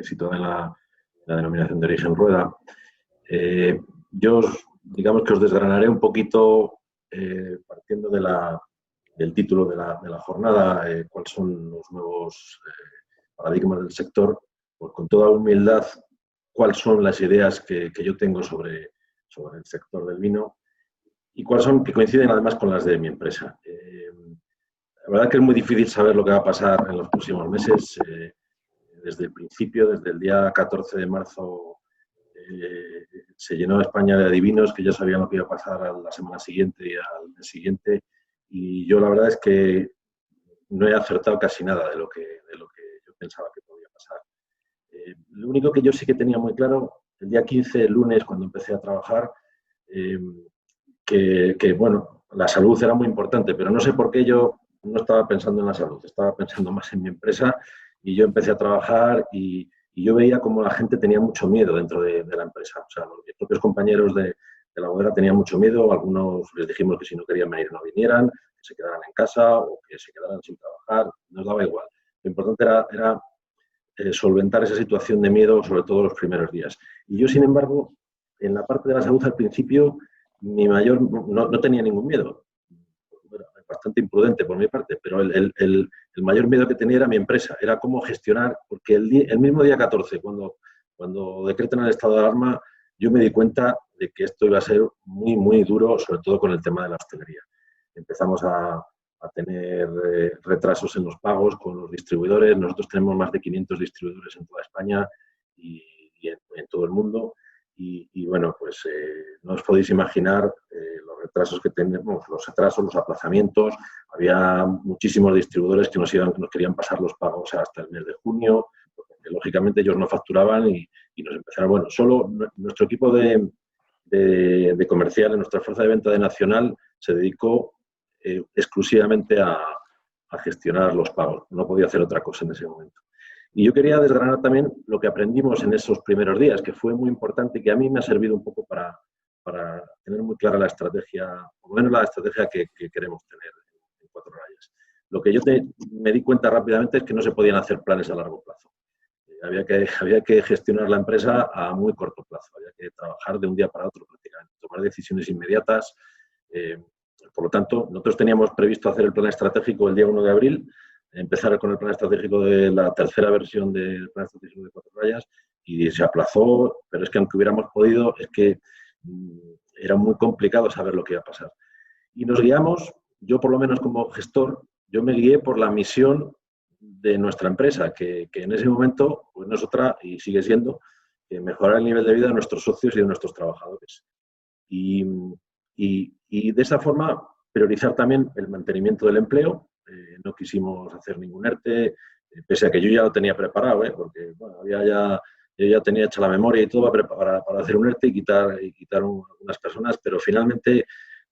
situada en la denominación de origen Rueda. Yo digamos que os desgranaré un poquito partiendo del título de la jornada, cuáles son los nuevos paradigmas del sector, pues con toda humildad, cuáles son las ideas que yo tengo sobre el sector del vino y cuáles son, que coinciden además con las de mi empresa. La verdad que es muy difícil saber lo que va a pasar en los próximos meses. Desde el principio, desde el día 14 de marzo, se llenó España de adivinos que ya sabían lo que iba a pasar a la semana siguiente y al mes siguiente. Y yo la verdad es que no he acertado casi nada de lo que yo pensaba que podía pasar. Lo único que yo sí que tenía muy claro, el día 15, el lunes, cuando empecé a trabajar, que bueno, la salud era muy importante, pero no sé por qué yo no estaba pensando en la salud, estaba pensando más en mi empresa y yo empecé a trabajar y y yo veía como la gente tenía mucho miedo dentro de la empresa. O sea, los propios compañeros de la bodega tenían mucho miedo, algunos les dijimos que si no querían venir no vinieran, que se quedaran en casa o que se quedaran sin trabajar, nos daba igual. Lo importante era solventar esa situación de miedo, sobre todo los primeros días. Y yo, sin embargo, en la parte de la salud al principio, no tenía ningún miedo. Bueno, bastante imprudente por mi parte, pero el mayor miedo que tenía era mi empresa, era cómo gestionar, porque el mismo día 14, cuando decretan el estado de alarma, yo me di cuenta de que esto iba a ser muy, muy duro, sobre todo con el tema de la hostelería. Empezamos a tener retrasos en los pagos con los distribuidores. Nosotros tenemos más de 500 distribuidores en toda España y en todo el mundo. Y bueno, pues no os podéis imaginar los retrasos que tenemos, los atrasos, los aplazamientos. Había muchísimos distribuidores que nos querían pasar los pagos hasta el mes de junio, porque lógicamente ellos no facturaban y nos empezaron. Bueno, solo nuestro equipo de comercial, nuestra fuerza de venta de Nacional, se dedicó exclusivamente a gestionar los pagos. No podía hacer otra cosa en ese momento. Y yo quería desgranar también lo que aprendimos en esos primeros días, que fue muy importante y que a mí me ha servido un poco para tener muy clara la estrategia, por lo menos la estrategia que queremos tener en 4 rayas. Lo que yo me di cuenta rápidamente es que no se podían hacer planes a largo plazo. Había que gestionar la empresa a muy corto plazo, había que trabajar de un día para otro prácticamente, tomar decisiones inmediatas. Por lo tanto, nosotros teníamos previsto hacer el plan estratégico el día 1 de abril, empezar con el plan estratégico de la tercera versión del plan estratégico de 4 rayas y se aplazó, pero es que aunque hubiéramos podido, es que era muy complicado saber lo que iba a pasar. Y nos guiamos, yo por lo menos como gestor, yo me guié por la misión de nuestra empresa, que en ese momento pues no es otra y sigue siendo mejorar el nivel de vida de nuestros socios y de nuestros trabajadores. Y de esa forma priorizar también el mantenimiento del empleo. No quisimos hacer ningún ERTE, pese a que yo ya lo tenía preparado, porque bueno, yo ya tenía hecha la memoria y todo para hacer un ERTE y quitar unas personas, pero finalmente,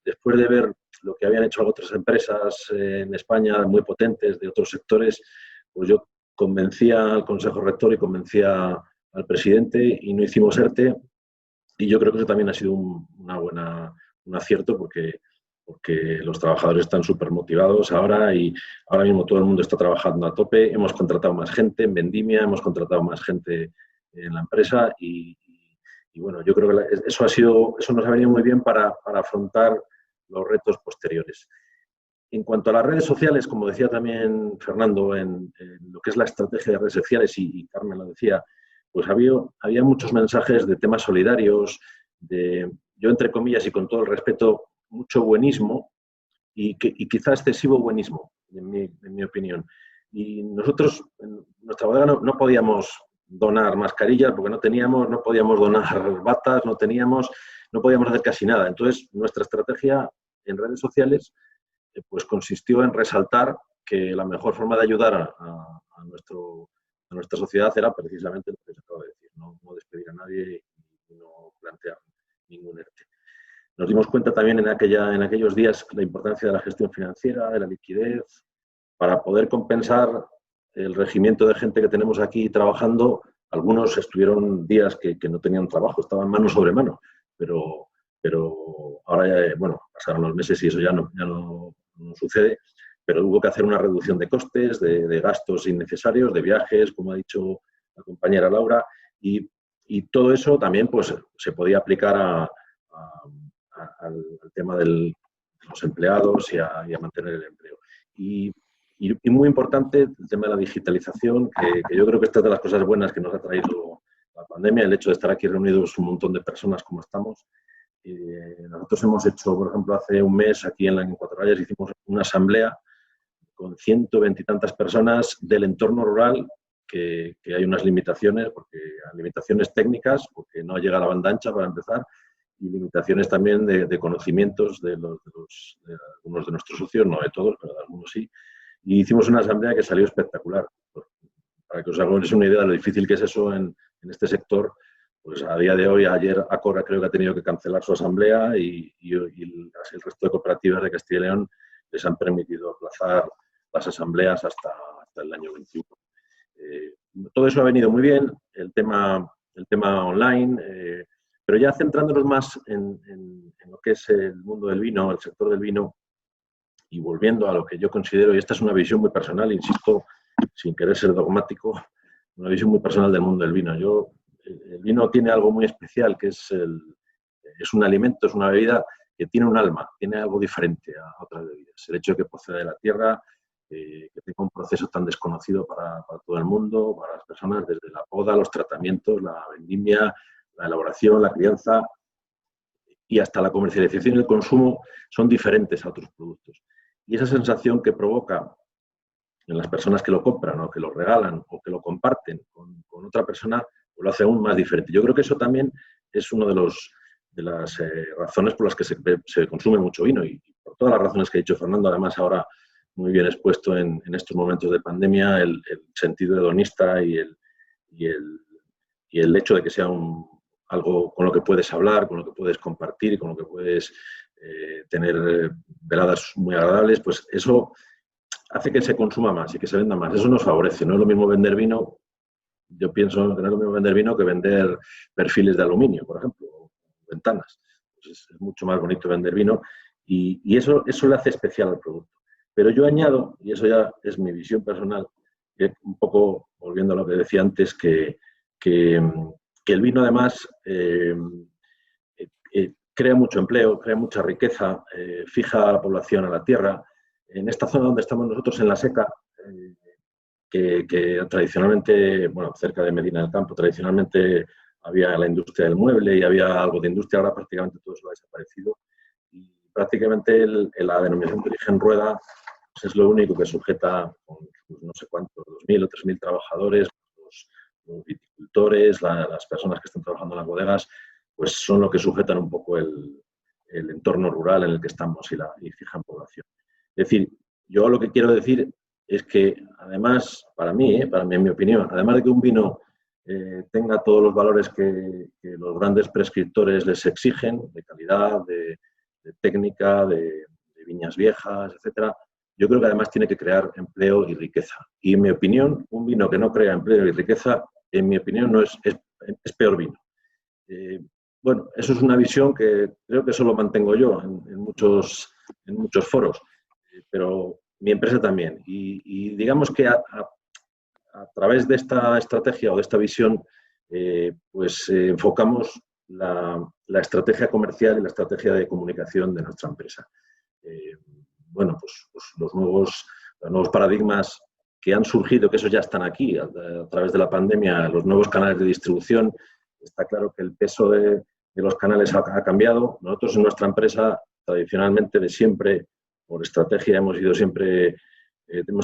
después de ver lo que habían hecho otras empresas en España muy potentes de otros sectores, pues yo convencía al Consejo Rector y convencía al presidente y no hicimos ERTE. Y yo creo que eso también ha sido un acierto porque los trabajadores están súper motivados ahora y ahora mismo todo el mundo está trabajando a tope. Hemos contratado más gente en Vendimia, hemos contratado más gente en la empresa y bueno, yo creo que eso nos ha venido muy bien para afrontar los retos posteriores. En cuanto a las redes sociales, como decía también Fernando, en lo que es la estrategia de redes sociales, y Carmen lo decía, pues había muchos mensajes de temas solidarios, yo entre comillas y con todo el respeto, mucho buenismo y quizá excesivo buenismo, en mi opinión. Y nosotros, en nuestra bodega, no podíamos donar mascarillas porque no podíamos donar batas, no podíamos hacer casi nada. Entonces, nuestra estrategia en redes sociales pues consistió en resaltar que la mejor forma de ayudar a nuestra sociedad era precisamente lo que se acaba de decir, no despedir a nadie y no plantear ningún ERTE. Nos dimos cuenta también en aquellos días la importancia de la gestión financiera, de la liquidez, para poder compensar el regimiento de gente que tenemos aquí trabajando. Algunos estuvieron días que no tenían trabajo, estaban mano sobre mano, pero ahora ya, bueno, pasaron los meses y eso ya no sucede, pero hubo que hacer una reducción de costes, de gastos innecesarios, de viajes, como ha dicho la compañera Laura, y todo eso también pues se podía aplicar al tema de los empleados y a mantener el empleo. Y muy importante el tema de la digitalización, que yo creo que esta es de las cosas buenas que nos ha traído la pandemia, el hecho de estar aquí reunidos un montón de personas como estamos. Nosotros hemos hecho, por ejemplo, hace un mes aquí en 4 rayas hicimos una asamblea con 120 y tantas personas del entorno rural, que hay unas limitaciones, porque hay limitaciones técnicas, porque no llega la banda ancha para empezar, y limitaciones también de conocimientos de algunos de nuestros socios, no de todos, pero de algunos sí. Y hicimos una asamblea que salió espectacular. Para que os hagáis una idea de lo difícil que es eso en este sector, pues a día de hoy, ayer Acora creo que ha tenido que cancelar su asamblea y el resto de cooperativas de Castilla y León les han permitido aplazar las asambleas hasta el año 21. todo eso ha venido muy bien, el tema online, pero ya centrándonos más en lo que es el mundo del vino, el sector del vino, y volviendo a lo que yo considero, y esta es una visión muy personal, insisto, sin querer ser dogmático, una visión muy personal del mundo del vino. El vino tiene algo muy especial, que es un alimento, es una bebida que tiene un alma, tiene algo diferente a otras bebidas. El hecho de que proceda de la tierra, que tenga un proceso tan desconocido para todo el mundo, para las personas, desde la poda, los tratamientos, la vendimia, la elaboración, la crianza y hasta la comercialización y el consumo son diferentes a otros productos. Y esa sensación que provoca en las personas que lo compran o que lo regalan o que lo comparten con otra persona, pues lo hace aún más diferente. Yo creo que eso también es una de las razones por las que se consume mucho vino y por todas las razones que ha dicho Fernando, además ahora muy bien expuesto en estos momentos de pandemia, el sentido hedonista y el hecho de que sea algo con lo que puedes hablar, con lo que puedes compartir y con lo que puedes tener veladas muy agradables, pues eso hace que se consuma más y que se venda más. Eso nos favorece. No es lo mismo vender vino, yo pienso que no es lo mismo vender vino que vender perfiles de aluminio, por ejemplo, o ventanas. Pues es mucho más bonito vender vino y eso le hace especial al producto. Pero yo añado, y eso ya es mi visión personal, que un poco volviendo a lo que decía antes, que el vino además crea mucho empleo, crea mucha riqueza, fija a la población a la tierra. En esta zona donde estamos nosotros, en la Seca, que tradicionalmente, bueno, cerca de Medina del Campo, tradicionalmente había la industria del mueble y había algo de industria, ahora prácticamente todo eso ha desaparecido. Y prácticamente la denominación de origen Rueda pues es lo único que sujeta con no sé cuántos, 2.000 o 3.000 trabajadores, los viticultores, las personas que están trabajando en las bodegas, pues son lo que sujetan un poco el entorno rural en el que estamos y fijan población. Es decir, yo lo que quiero decir es que además, para mí, en mi opinión, además de que un vino tenga todos los valores que los grandes prescriptores les exigen, de calidad, de técnica, de viñas viejas, etcétera, yo creo que además tiene que crear empleo y riqueza. Y en mi opinión, un vino que no crea empleo y riqueza, en mi opinión, es peor vino. Bueno, eso es una visión que creo que solo mantengo yo en muchos foros, pero mi empresa también. Y digamos que a través de esta estrategia o de esta visión, enfocamos la estrategia comercial y la estrategia de comunicación de nuestra empresa. Bueno, pues los nuevos paradigmas que han surgido, que esos ya están aquí a través de la pandemia, los nuevos canales de distribución, está claro que el peso de los canales ha cambiado. Nosotros en nuestra empresa, tradicionalmente, de siempre, por estrategia, hemos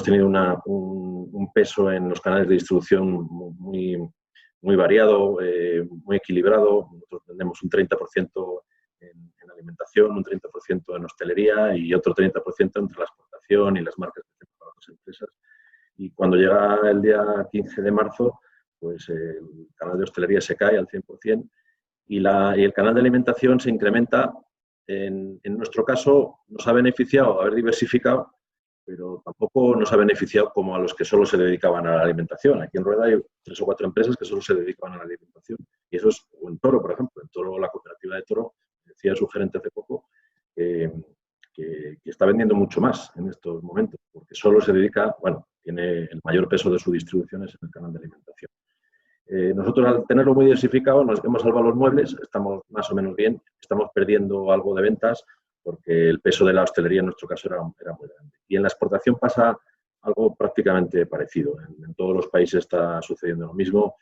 tenido un peso en los canales de distribución muy variado, muy equilibrado. Nosotros tenemos un 30% en alimentación, un 30% en hostelería y otro 30% entre la exportación y las marcas que tenemos para otras empresas. Y cuando llega el día 15 de marzo, pues el canal de hostelería se cae al 100% y el canal de alimentación se incrementa. En nuestro caso, nos ha beneficiado haber diversificado, pero tampoco nos ha beneficiado como a los que solo se dedicaban a la alimentación. Aquí en Rueda hay 3 o 4 empresas que solo se dedicaban a la alimentación. Y eso es, o en Toro, por ejemplo. En Toro, la cooperativa de Toro, decía su gerente hace poco, que está vendiendo mucho más en estos momentos, porque solo se dedica, bueno, tiene el mayor peso de su distribución es en el canal de alimentación. Nosotros, al tenerlo muy diversificado, nos hemos salvado los muebles, estamos más o menos bien, estamos perdiendo algo de ventas porque el peso de la hostelería en nuestro caso era muy grande. Y en la exportación pasa algo prácticamente parecido. En todos los países está sucediendo lo mismo.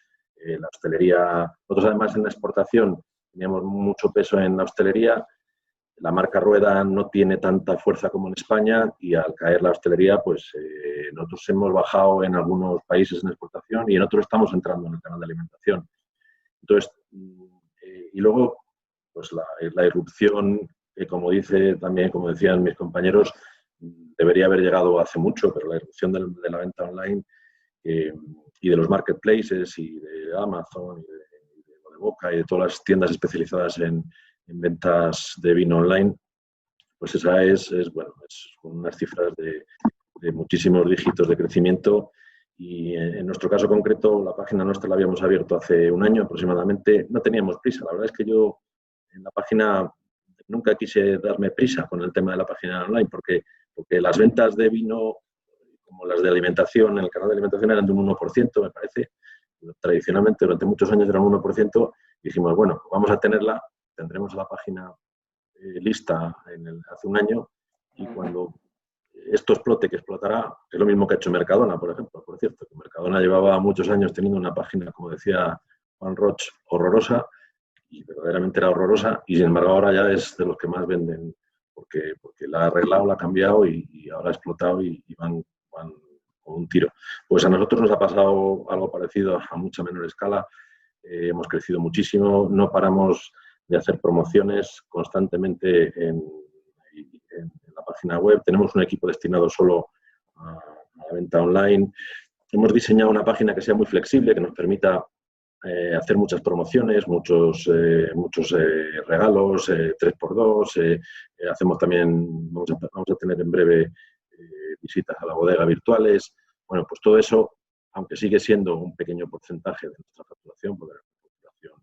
La hostelería, nosotros además en la exportación teníamos mucho peso en la hostelería. La marca Rueda no tiene tanta fuerza como en España y al caer la hostelería, pues nosotros hemos bajado en algunos países en exportación y en otros estamos entrando en el canal de alimentación. Entonces, y luego, pues la irrupción, que como decían mis compañeros, debería haber llegado hace mucho, pero la irrupción de la venta online y de los marketplaces y de Amazon y de Boca y de todas las tiendas especializadas en ventas de vino online, pues esa es con unas cifras de muchísimos dígitos de crecimiento Y en nuestro caso concreto, la página nuestra la habíamos abierto hace un año aproximadamente. No teníamos prisa. La verdad es que yo en la página nunca quise darme prisa con el tema de la página online porque las ventas de vino, como las de alimentación, en el canal de alimentación eran de un 1%, me parece. Tradicionalmente, durante muchos años era un 1%. Y dijimos, bueno, vamos a tenerla, tendremos la página lista hace un año y cuando esto explote, que explotará, es lo mismo que ha hecho Mercadona, por ejemplo. Por cierto, que Mercadona llevaba muchos años teniendo una página, como decía Juan Roch, horrorosa, y verdaderamente era horrorosa, y sin embargo ahora ya es de los que más venden, porque la ha arreglado, la ha cambiado y ahora ha explotado y van con un tiro. Pues a nosotros nos ha pasado algo parecido a mucha menor escala. Hemos crecido muchísimo, no paramos de hacer promociones constantemente en la página web. Tenemos un equipo destinado solo a la venta online. Hemos diseñado una página que sea muy flexible, que nos permita hacer muchas promociones, muchos regalos, 3x2. Hacemos también, vamos a tener en breve visitas a la bodega virtuales. Bueno, pues todo eso, aunque sigue siendo un pequeño porcentaje de nuestra facturación, porque la facturación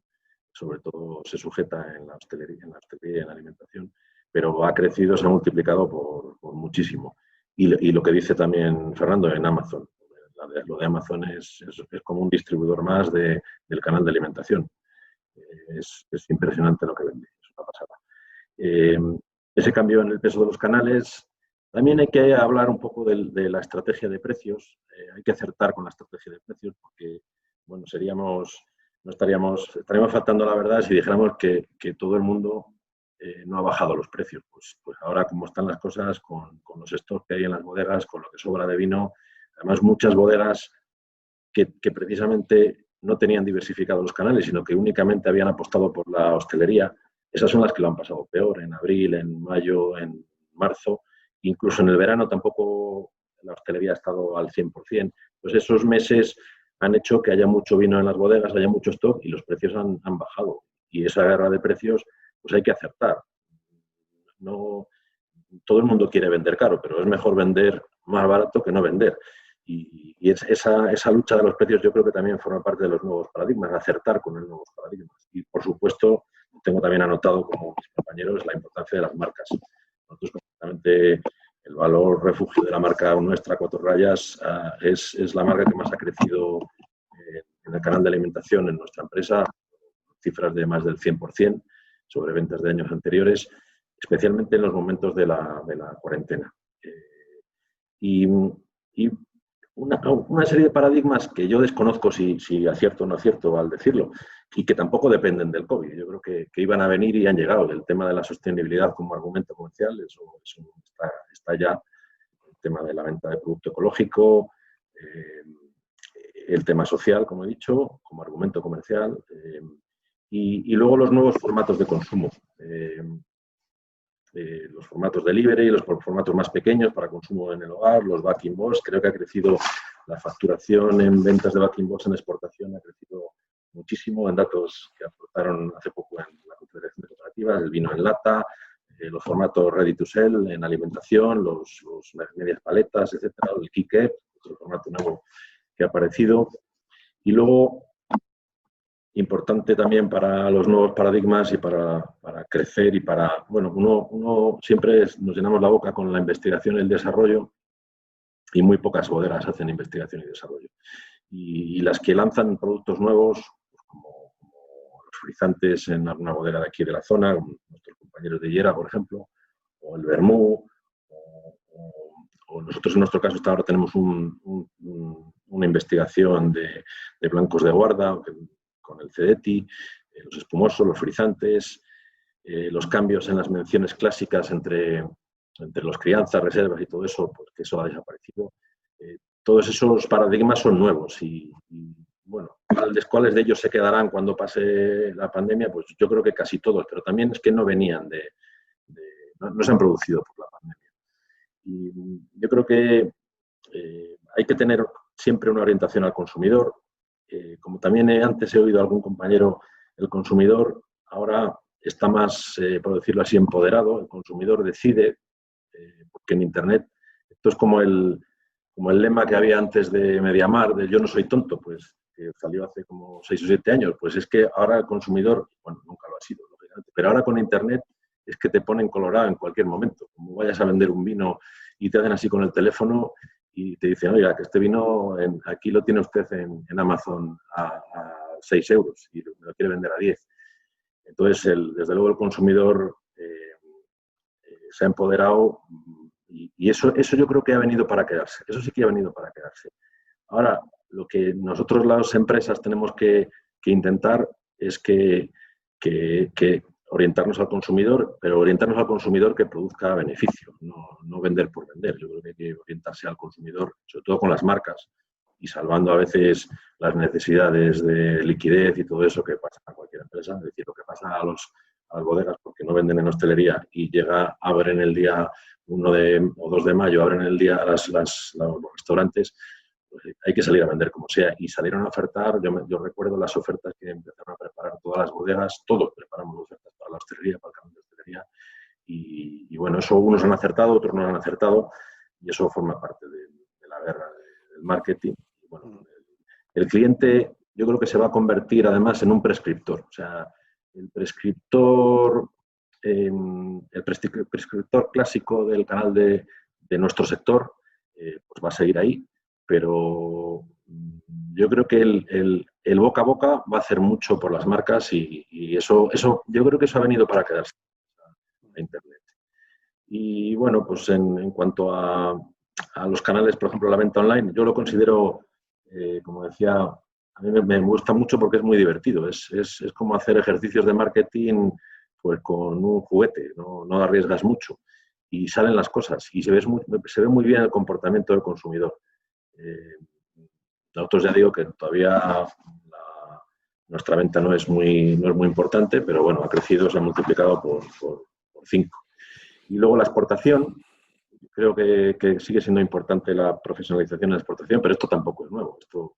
sobre todo se sujeta en la hostelería y en la alimentación, pero ha crecido, se ha multiplicado por muchísimo. Y lo que dice también Fernando en Amazon. Lo de Amazon es como un distribuidor más del canal de alimentación. Es impresionante lo que vende, es una pasada. Ese cambio en el peso de los canales. También hay que hablar un poco de la estrategia de precios. Hay que acertar con la estrategia de precios porque, bueno, estaríamos faltando la verdad si dijéramos que todo el mundo no ha bajado los precios. Pues ahora, como están las cosas, con los stocks que hay en las bodegas, con lo que sobra de vino, además muchas bodegas que precisamente no tenían diversificados los canales, sino que únicamente habían apostado por la hostelería, esas son las que lo han pasado peor, en abril, en mayo, en marzo. Incluso en el verano tampoco la hostelería ha estado al 100%. Pues esos meses han hecho que haya mucho vino en las bodegas, haya mucho stock y los precios han bajado. Y esa guerra de precios, pues hay que acertar. No, todo el mundo quiere vender caro, pero es mejor vender más barato que no vender. Y esa lucha de los precios yo creo que también forma parte de los nuevos paradigmas, acertar con los nuevos paradigmas. Y, por supuesto, tengo también anotado, como mis compañeros, la importancia de las marcas. Nosotros, concretamente, el valor refugio de la marca nuestra, Cuatro Rayas, es la marca que más ha crecido en el canal de alimentación en nuestra empresa, cifras de más del 100% sobre ventas de años anteriores, especialmente en los momentos de la cuarentena. Y una serie de paradigmas que yo desconozco si acierto o no acierto al decirlo, y que tampoco dependen del COVID. Yo creo que iban a venir y han llegado. El tema de la sostenibilidad como argumento comercial, eso está ya. El tema de la venta de producto ecológico, el tema social, como he dicho, como argumento comercial, y luego los nuevos formatos de consumo. Los formatos delivery, los formatos más pequeños para consumo en el hogar, los back-in box. Creo que ha crecido la facturación en ventas de back-in box en exportación, ha crecido muchísimo en datos que aportaron hace poco en la Confederación de Cooperativas, el vino en lata, los formatos ready to sell en alimentación, los medias paletas, etcétera, el Kikep, otro formato nuevo que ha aparecido. Y luego, importante también para los nuevos paradigmas y para crecer y para, bueno, uno siempre nos llenamos la boca con la investigación y el desarrollo y muy pocas bodegas hacen investigación y desarrollo. Y las que lanzan productos nuevos, pues como los frizantes en alguna bodega de aquí de la zona, nuestros compañeros de Llera, por ejemplo, o el vermú, o nosotros en nuestro caso hasta ahora tenemos una investigación de blancos de guarda, con el Cedeti, los espumosos, los frizantes, los cambios en las menciones clásicas entre los crianzas, reservas y todo eso, pues que eso ha desaparecido. Todos esos paradigmas son nuevos y bueno, ¿cuáles de ellos se quedarán cuando pase la pandemia? Pues yo creo que casi todos, pero también es que no venían no se han producido por la pandemia. Y yo creo que hay que tener siempre una orientación al consumidor. Como también antes he oído a algún compañero, el consumidor ahora está más, por decirlo así, empoderado. El consumidor decide, porque en Internet esto es como el como el lema que había antes de Mediamar, de yo no soy tonto, pues que salió hace como 6 o 7 años, pues es que ahora el consumidor, bueno, nunca lo ha sido, lógicamente, pero ahora con Internet es que te ponen colorado en cualquier momento. Como vayas a vender un vino y te hacen así con el teléfono y te dicen, oiga, que este vino aquí lo tiene usted en Amazon a 6 euros y me lo quiere vender a 10. Entonces, desde luego el consumidor se ha empoderado y eso yo creo que ha venido para quedarse. Eso sí que ha venido para quedarse. Ahora, lo que nosotros las empresas tenemos que intentar es que orientarnos al consumidor, pero orientarnos al consumidor que produzca beneficio, no vender por vender. Yo creo que hay que orientarse al consumidor, sobre todo con las marcas, y salvando a veces las necesidades de liquidez y todo eso que pasa a cualquier empresa. Es decir, lo que pasa a las bodegas porque no venden en hostelería y abren el día 1 o 2 de mayo, abren el día los restaurantes, pues hay que salir a vender como sea. Y salieron a ofertar, yo recuerdo las ofertas que empezaron a preparar todas las bodegas, todos preparamos ofertas para la hostelería, para el canal de hostelería. Y bueno, eso unos han acertado, otros no han acertado, y eso forma parte de la guerra del marketing. Y bueno, el cliente yo creo que se va a convertir además en un prescriptor. O sea, el prescriptor clásico del canal de nuestro sector pues va a seguir ahí, pero yo creo que el boca a boca va a hacer mucho por las marcas y eso yo creo que eso ha venido para quedarse a Internet. Y bueno, pues en cuanto a los canales, por ejemplo, la venta online, yo lo considero, como decía, a mí me gusta mucho porque es muy divertido. Es como hacer ejercicios de marketing pues con un juguete, no arriesgas mucho y salen las cosas y se ve muy bien el comportamiento del consumidor. Nosotros ya digo que todavía nuestra venta no es muy importante, pero bueno, ha crecido, se ha multiplicado por 5. Y luego la exportación, creo que sigue siendo importante la profesionalización de la exportación, pero esto tampoco es nuevo, esto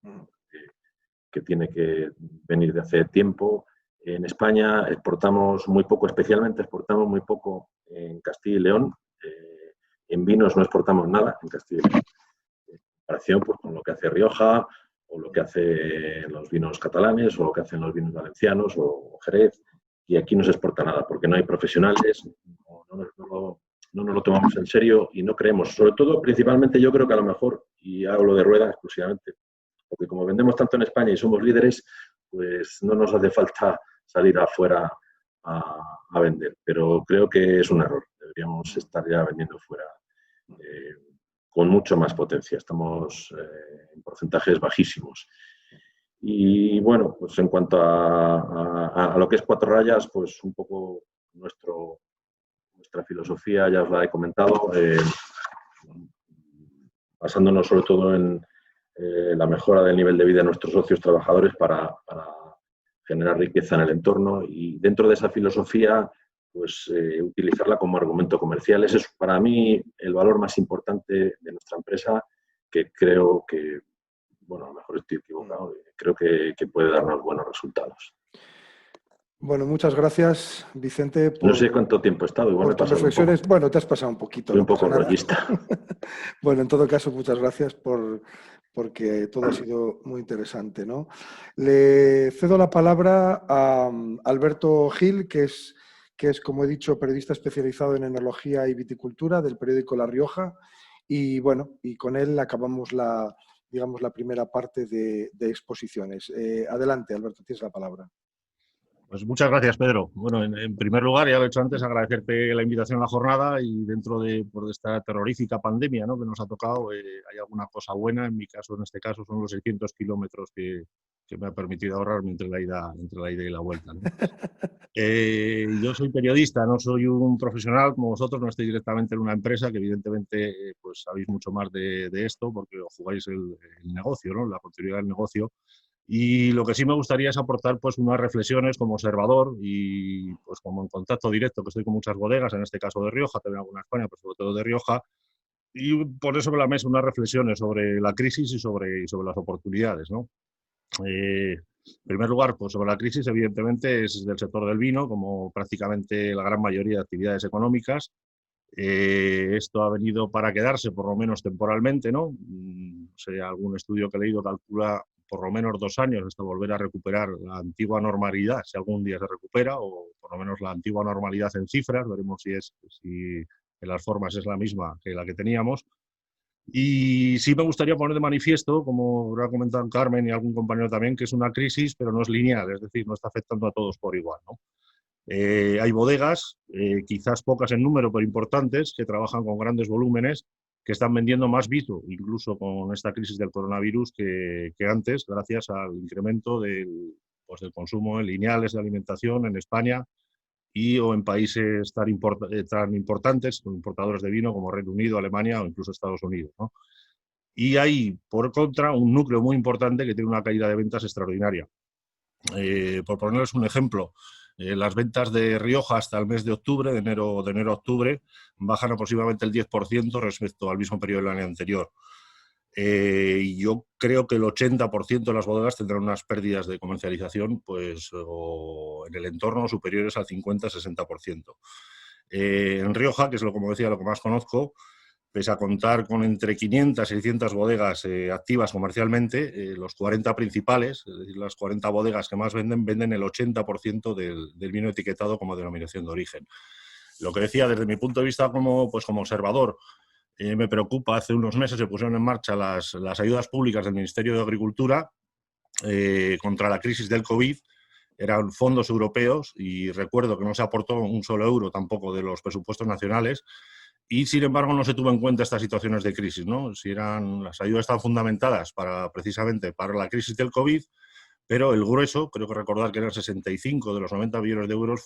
que tiene que venir de hace tiempo. En España exportamos muy poco, especialmente exportamos muy poco en Castilla y León. En vinos no exportamos nada en Castilla y León. En comparación pues, con lo que hace Rioja, o lo que hacen los vinos catalanes, o lo que hacen los vinos valencianos, o Jerez. Y aquí no se exporta nada, porque no hay profesionales, no nos lo tomamos en serio y no creemos. Sobre todo, principalmente, yo creo que a lo mejor, y hablo de Rueda exclusivamente, porque como vendemos tanto en España y somos líderes, pues no nos hace falta salir afuera a vender. Pero creo que es un error. Deberíamos estar ya vendiendo fuera con mucho más potencia. Estamos en porcentajes bajísimos. Y bueno, pues en cuanto a lo que es Cuatro Rayas, pues un poco nuestra filosofía ya os la he comentado, basándonos sobre todo en la mejora del nivel de vida de nuestros socios trabajadores para generar riqueza en el entorno y dentro de esa filosofía pues utilizarla como argumento comercial. Ese es para mí el valor más importante de nuestra empresa, que creo que, bueno, a lo mejor estoy equivocado, creo que puede darnos buenos resultados. Bueno, muchas gracias, Vicente. No sé cuánto tiempo he estado, igual me he pasado reflexiones. Bueno, te has pasado un poquito. Soy un poco rollista. Bueno, en todo caso, muchas gracias porque todo ha sido muy interesante, ¿no? Le cedo la palabra a Alberto Gil, que es, como he dicho, periodista especializado en enología y viticultura del periódico La Rioja. Y bueno, y con él acabamos la primera parte de exposiciones. Adelante, Alberto, tienes la palabra. Pues muchas gracias, Pedro. Bueno, en primer lugar, ya lo he hecho antes, agradecerte la invitación a la jornada y dentro de esta terrorífica pandemia, ¿no?, que nos ha tocado, hay alguna cosa buena. En mi caso, en este caso, son los 600 kilómetros que me ha permitido ahorrarme entre la ida y la vuelta, ¿no? Yo soy periodista, no soy un profesional como vosotros, no estoy directamente en una empresa, que evidentemente pues sabéis mucho más de esto porque jugáis el negocio, ¿no?, la continuidad del negocio. Y lo que sí me gustaría es aportar pues unas reflexiones como observador y pues como en contacto directo, que estoy con muchas bodegas, en este caso de Rioja, también alguna de España, pero sobre todo de Rioja, y poner sobre la mesa unas reflexiones sobre la crisis y sobre las oportunidades, ¿no? En primer lugar, pues sobre la crisis, evidentemente, es del sector del vino, como prácticamente la gran mayoría de actividades económicas. Esto ha venido para quedarse, por lo menos temporalmente, ¿no? Algún estudio que he leído calcula por lo menos 2 años hasta volver a recuperar la antigua normalidad, si algún día se recupera, o por lo menos la antigua normalidad en cifras, veremos si en las formas es la misma que la que teníamos. Y sí me gustaría poner de manifiesto, como ha comentado Carmen y algún compañero también, que es una crisis, pero no es lineal, es decir, no está afectando a todos por igual, ¿no? Hay bodegas, quizás pocas en número, pero importantes, que trabajan con grandes volúmenes, que están vendiendo más vino, incluso con esta crisis del coronavirus, que antes, gracias al incremento del consumo en lineales de alimentación en España o en países tan importantes, importadores de vino como Reino Unido, Alemania o incluso Estados Unidos, ¿no? Y hay, por contra, un núcleo muy importante que tiene una caída de ventas extraordinaria. Por ponerles un ejemplo, las ventas de Rioja hasta el mes de octubre, de enero a octubre, bajan aproximadamente el 10% respecto al mismo periodo del año anterior. Yo creo que el 80% de las bodegas tendrán unas pérdidas de comercialización o en el entorno superiores al 50-60%. En Rioja, que es como decía, lo que más conozco, pese a contar con entre 500 y 600 bodegas activas comercialmente, los 40 principales, es decir, las 40 bodegas que más venden el 80% del vino etiquetado como denominación de origen. Lo que decía, desde mi punto de vista como observador, me preocupa. Hace unos meses se pusieron en marcha las ayudas públicas del Ministerio de Agricultura contra la crisis del COVID. Eran fondos europeos y recuerdo que no se aportó un solo euro tampoco de los presupuestos nacionales. Y, sin embargo, no se tuvo en cuenta estas situaciones de crisis, ¿no? Las ayudas estaban fundamentadas precisamente para la crisis del COVID, pero el grueso, creo que recordar que eran 65 de los 90 billones de euros,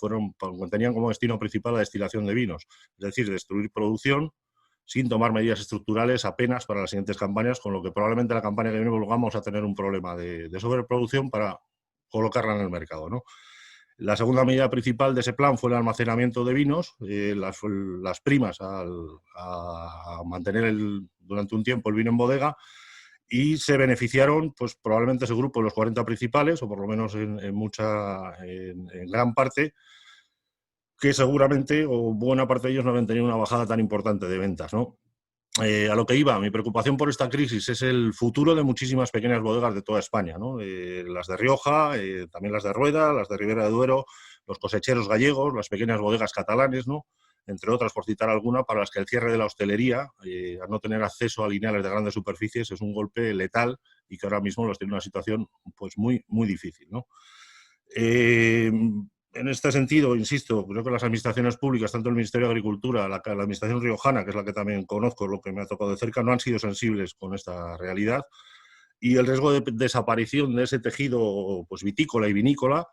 tenían como destino principal la destilación de vinos, es decir, destruir producción sin tomar medidas estructurales apenas para las siguientes campañas, con lo que probablemente la campaña que viene vamos a tener un problema de sobreproducción para colocarla en el mercado, ¿no? La segunda medida principal de ese plan fue el almacenamiento de vinos, las primas a mantener durante un tiempo el vino en bodega, y se beneficiaron probablemente ese grupo, los 40 principales, o por lo menos en gran parte, que seguramente, o buena parte de ellos, no habían tenido una bajada tan importante de ventas, ¿no? A lo que iba, mi preocupación por esta crisis es el futuro de muchísimas pequeñas bodegas de toda España, ¿no? Las de Rioja, también las de Rueda, las de Ribera de Duero, los cosecheros gallegos, las pequeñas bodegas catalanes, ¿no? Entre otras, por citar alguna, para las que el cierre de la hostelería, al no tener acceso a lineales de grandes superficies, es un golpe letal y que ahora mismo los tiene en una situación muy, muy difícil, ¿no? En este sentido, insisto, creo que las administraciones públicas, tanto el Ministerio de Agricultura, la administración riojana, que es la que también conozco, lo que me ha tocado de cerca, no han sido sensibles con esta realidad, y el riesgo de desaparición de ese tejido vitícola y vinícola,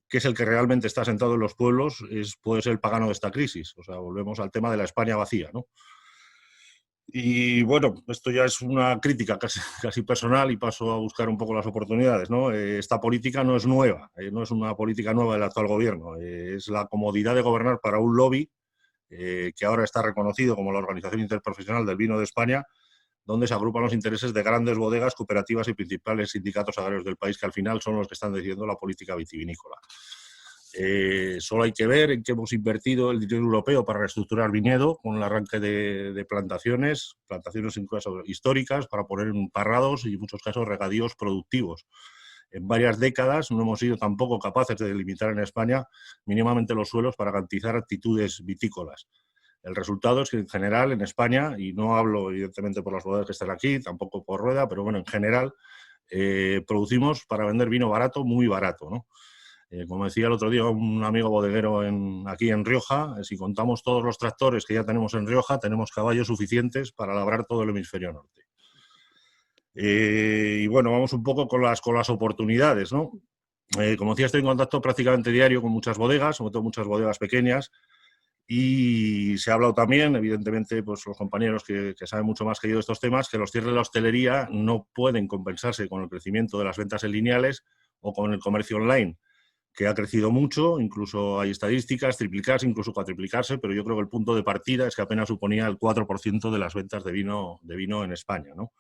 que es el que realmente está asentado en los pueblos, puede ser el pagano de esta crisis. O sea, volvemos al tema de la España vacía, ¿no? Y bueno, esto ya es una crítica casi personal y paso a buscar un poco las oportunidades, ¿no? Esta política no es nueva, no es una política nueva del actual gobierno, es la comodidad de gobernar para un lobby que ahora está reconocido como la Organización Interprofesional del Vino de España, donde se agrupan los intereses de grandes bodegas, cooperativas y principales sindicatos agrarios del país, que al final son los que están decidiendo la política vitivinícola. Solo hay que ver en qué hemos invertido el dinero europeo para reestructurar viñedo, con el arranque de plantaciones incluso históricas, para poner en parrados y en muchos casos regadíos productivos. En varias décadas no hemos sido tampoco capaces de delimitar en España mínimamente los suelos para garantizar actitudes vitícolas. El resultado es que en general en España, y no hablo evidentemente por las bodegas que están aquí, tampoco por Rueda, pero bueno, en general producimos para vender vino barato, muy barato, ¿no? Como decía el otro día un amigo bodeguero aquí en Rioja, si contamos todos los tractores que ya tenemos en Rioja, tenemos caballos suficientes para labrar todo el hemisferio norte. Y bueno, vamos un poco con las oportunidades, ¿no? Como decía, estoy en contacto prácticamente diario con muchas bodegas, sobre todo muchas bodegas pequeñas, y se ha hablado también, evidentemente, los compañeros que saben mucho más que yo de estos temas, que los cierres de la hostelería no pueden compensarse con el crecimiento de las ventas en lineales o con el comercio online, que ha crecido mucho, incluso hay estadísticas, triplicarse, incluso cuatriplicarse, pero yo creo que el punto de partida es que apenas suponía el 4% de las ventas de vino en España, ¿no?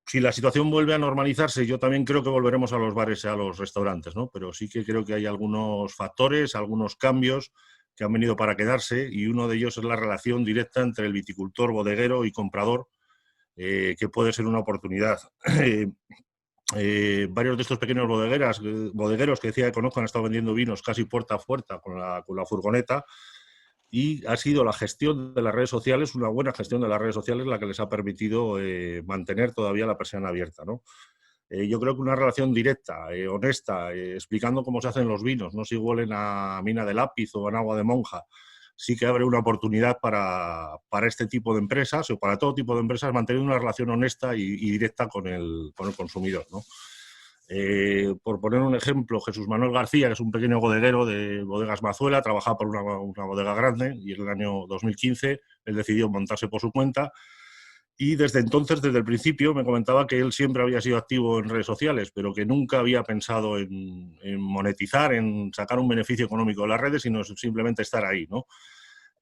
Si la situación vuelve a normalizarse, yo también creo que volveremos a los bares y a los restaurantes, ¿no? Pero sí que creo que hay algunos factores, algunos cambios que han venido para quedarse, y uno de ellos es la relación directa entre el viticultor, bodeguero y comprador, que puede ser una oportunidad. Varios de estos pequeños bodegueros que decía que conozco han estado vendiendo vinos casi puerta a puerta con la furgoneta, y ha sido la gestión de las redes sociales, una buena gestión de las redes sociales, la que les ha permitido mantener todavía la persiana abierta, ¿no? Yo creo que una relación directa, honesta, explicando cómo se hacen los vinos, no si huelen a mina de lápiz o en agua de monja, sí que abre una oportunidad para este tipo de empresas, o para todo tipo de empresas, mantener una relación honesta y directa con el consumidor, ¿no? Por poner un ejemplo, Jesús Manuel García, que es un pequeño bodeguero de Bodegas Mazuela, trabajaba por una bodega grande, y en el año 2015 él decidió montarse por su cuenta, y desde entonces, desde el principio, me comentaba que él siempre había sido activo en redes sociales, pero que nunca había pensado en monetizar, en sacar un beneficio económico de las redes, sino simplemente estar ahí, ¿no?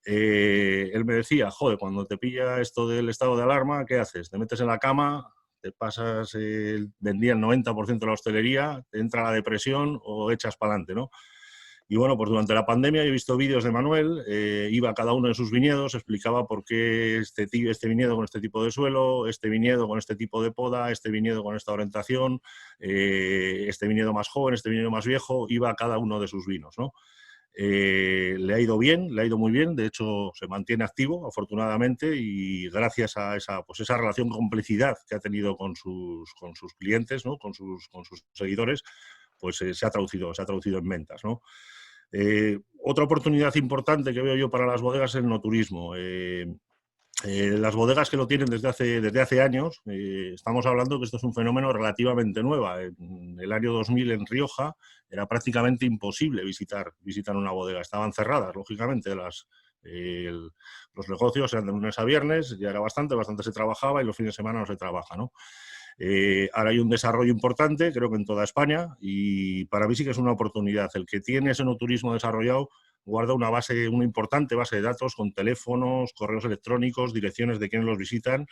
Él me decía, joder, cuando te pilla esto del estado de alarma, ¿qué haces? Te metes en la cama, te pasas, vendía el 90% de la hostelería, te entra la depresión o echas para adelante, ¿no? Y bueno, pues durante la pandemia yo he visto vídeos de Manuel, iba a cada uno de sus viñedos, explicaba por qué este viñedo con este tipo de suelo, este viñedo con este tipo de poda, este viñedo con esta orientación, este viñedo más joven, este viñedo más viejo, iba a cada uno de sus vinos, ¿no? Le ha ido bien, le ha ido muy bien, de hecho se mantiene activo, afortunadamente, y gracias a esa relación, complicidad que ha tenido con sus clientes, ¿no? con sus seguidores, pues se ha traducido en ventas, ¿no? Otra oportunidad importante que veo yo para las bodegas es el enoturismo. Las bodegas que lo tienen desde hace años, estamos hablando que esto es un fenómeno relativamente nuevo. En el año 2000 en Rioja era prácticamente imposible visitar una bodega. Estaban cerradas, lógicamente, los negocios eran de lunes a viernes, ya era bastante se trabajaba, y los fines de semana no se trabaja, ¿no? Ahora hay un desarrollo importante, creo que en toda España, y para mí sí que es una oportunidad. El que tiene ese enoturismo desarrollado guarda una importante base de datos con teléfonos, correos electrónicos, direcciones de quienes los visitan,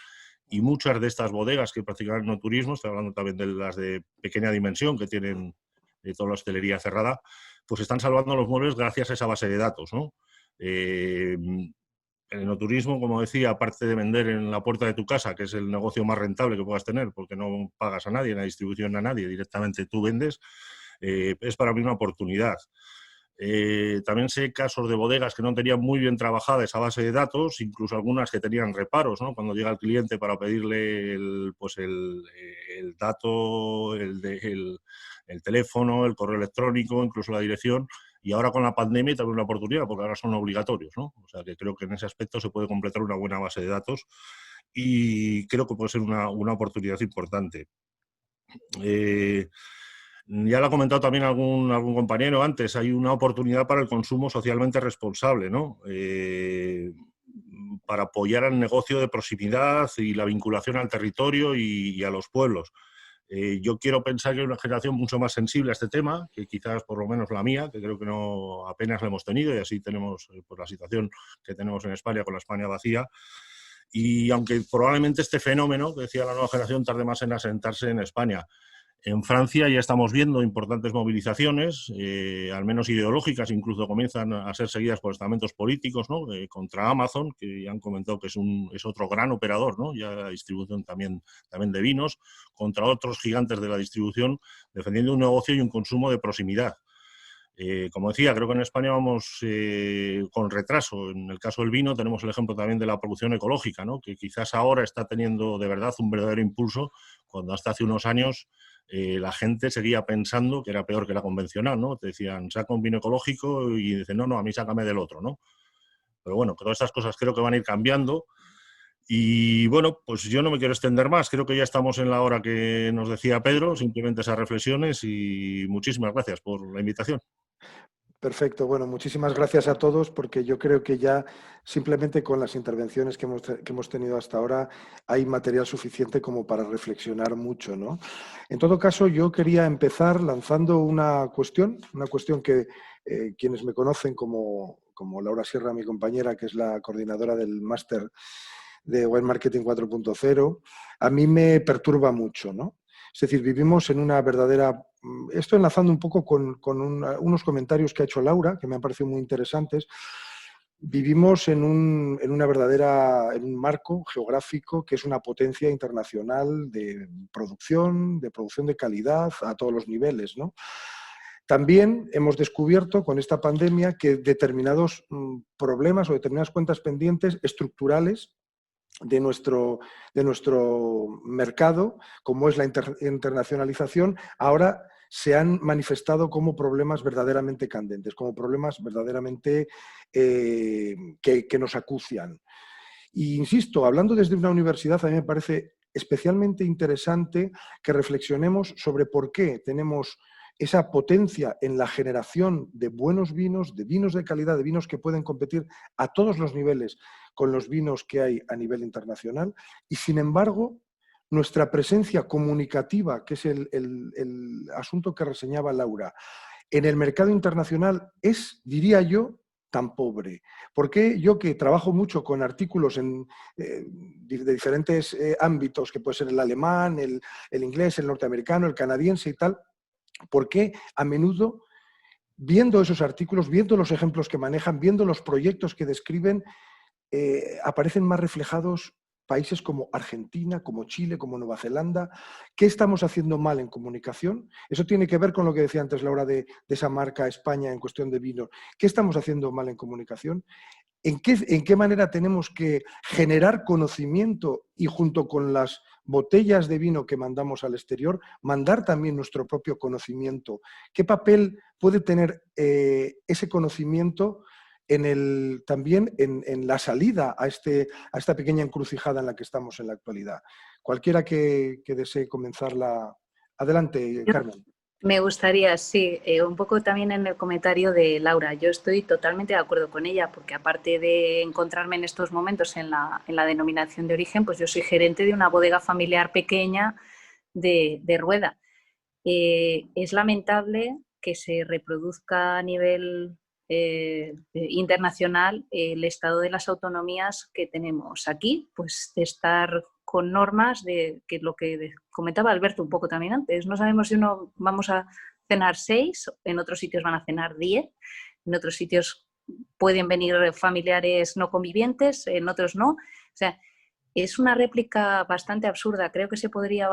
y muchas de estas bodegas que practican enoturismo, estoy hablando también de las de pequeña dimensión que tienen toda la hostelería cerrada, pues están salvando los muebles gracias a esa base de datos, ¿no? El enoturismo, como decía, aparte de vender en la puerta de tu casa, que es el negocio más rentable que puedas tener, porque no pagas a nadie, en la distribución a nadie, directamente tú vendes, es para mí una oportunidad. También sé casos de bodegas que no tenían muy bien trabajada esa base de datos, incluso algunas que tenían reparos, ¿no? Cuando llega el cliente para pedirle el dato, el teléfono, el correo electrónico, incluso la dirección. Y ahora con la pandemia también una oportunidad, porque ahora son obligatorios, ¿no? O sea que creo que en ese aspecto se puede completar una buena base de datos, y creo que puede ser una oportunidad importante. Ya lo ha comentado también algún compañero antes, hay una oportunidad para el consumo socialmente responsable, ¿no? Para apoyar al negocio de proximidad y la vinculación al territorio y a los pueblos. Yo quiero pensar que hay una generación mucho más sensible a este tema, que quizás por lo menos la mía, que creo que no apenas la hemos tenido, y así tenemos pues, la situación que tenemos en España con la España vacía. Y aunque probablemente este fenómeno, que decía la nueva generación, tarde más en asentarse en España. En Francia ya estamos viendo importantes movilizaciones, al menos ideológicas, incluso comienzan a ser seguidas por estamentos políticos, ¿no? Contra Amazon, que ya han comentado que es otro gran operador, ¿no? Ya la distribución también de vinos, contra otros gigantes de la distribución, defendiendo un negocio y un consumo de proximidad. Como decía, creo que en España vamos con retraso. En el caso del vino tenemos el ejemplo también de la producción ecológica, ¿no? Que quizás ahora está teniendo de verdad un verdadero impulso, cuando hasta hace unos años la gente seguía pensando que era peor que la convencional, ¿no? Te decían, saca un vino ecológico, y dicen, no, a mí sácame del otro, ¿no? Pero bueno, todas estas cosas creo que van a ir cambiando. Y bueno, pues yo no me quiero extender más, creo que ya estamos en la hora que nos decía Pedro, simplemente esas reflexiones, y muchísimas gracias por la invitación. Perfecto, bueno, muchísimas gracias a todos, porque yo creo que ya simplemente con las intervenciones que hemos tenido hasta ahora hay material suficiente como para reflexionar mucho, ¿no? En todo caso, yo quería empezar lanzando una cuestión que quienes me conocen como Laura Sierra, mi compañera, que es la coordinadora del máster de Wine Marketing 4.0, a mí me perturba mucho, ¿no? Es decir, vivimos en una verdadera... Esto enlazando un poco con unos comentarios que ha hecho Laura, que me han parecido muy interesantes. Vivimos en un marco geográfico que es una potencia internacional de producción de calidad a todos los niveles, ¿no? También hemos descubierto con esta pandemia que determinados problemas o determinadas cuentas pendientes estructurales de nuestro mercado, como es la internacionalización, ahora se han manifestado como problemas verdaderamente candentes, como problemas verdaderamente que nos acucian. Y insisto, hablando desde una universidad, a mí me parece especialmente interesante que reflexionemos sobre por qué tenemos esa potencia en la generación de buenos vinos, de vinos de calidad, de vinos que pueden competir a todos los niveles con los vinos que hay a nivel internacional, y sin embargo, nuestra presencia comunicativa, que es el asunto que reseñaba Laura, en el mercado internacional es, diría yo, tan pobre. Porque yo, que trabajo mucho con artículos de diferentes ámbitos, que puede ser el alemán, el inglés, el norteamericano, el canadiense y tal, ¿por qué a menudo, viendo esos artículos, viendo los ejemplos que manejan, viendo los proyectos que describen, aparecen más reflejados países como Argentina, como Chile, como Nueva Zelanda? ¿Qué estamos haciendo mal en comunicación? Eso tiene que ver con lo que decía antes Laura de esa marca España en cuestión de vino. ¿Qué estamos haciendo mal en comunicación? ¿En qué manera tenemos que generar conocimiento y, junto con las botellas de vino que mandamos al exterior, mandar también nuestro propio conocimiento? ¿Qué papel puede tener ese conocimiento también en la salida a esta pequeña encrucijada en la que estamos en la actualidad? Cualquiera que desee comenzarla. Adelante, Carmen. Me gustaría, sí, un poco también en el comentario de Laura. Yo estoy totalmente de acuerdo con ella, porque aparte de encontrarme en estos momentos en la denominación de origen, pues yo soy gerente de una bodega familiar pequeña de Rueda. Es lamentable que se reproduzca a nivel internacional el estado de las autonomías que tenemos aquí, pues de estar con normas de que lo que comentaba Alberto un poco también antes. No sabemos si vamos a cenar 6, en otros sitios van a cenar 10, en otros sitios pueden venir familiares no convivientes, en otros no. O sea, es una réplica bastante absurda. Creo que se podría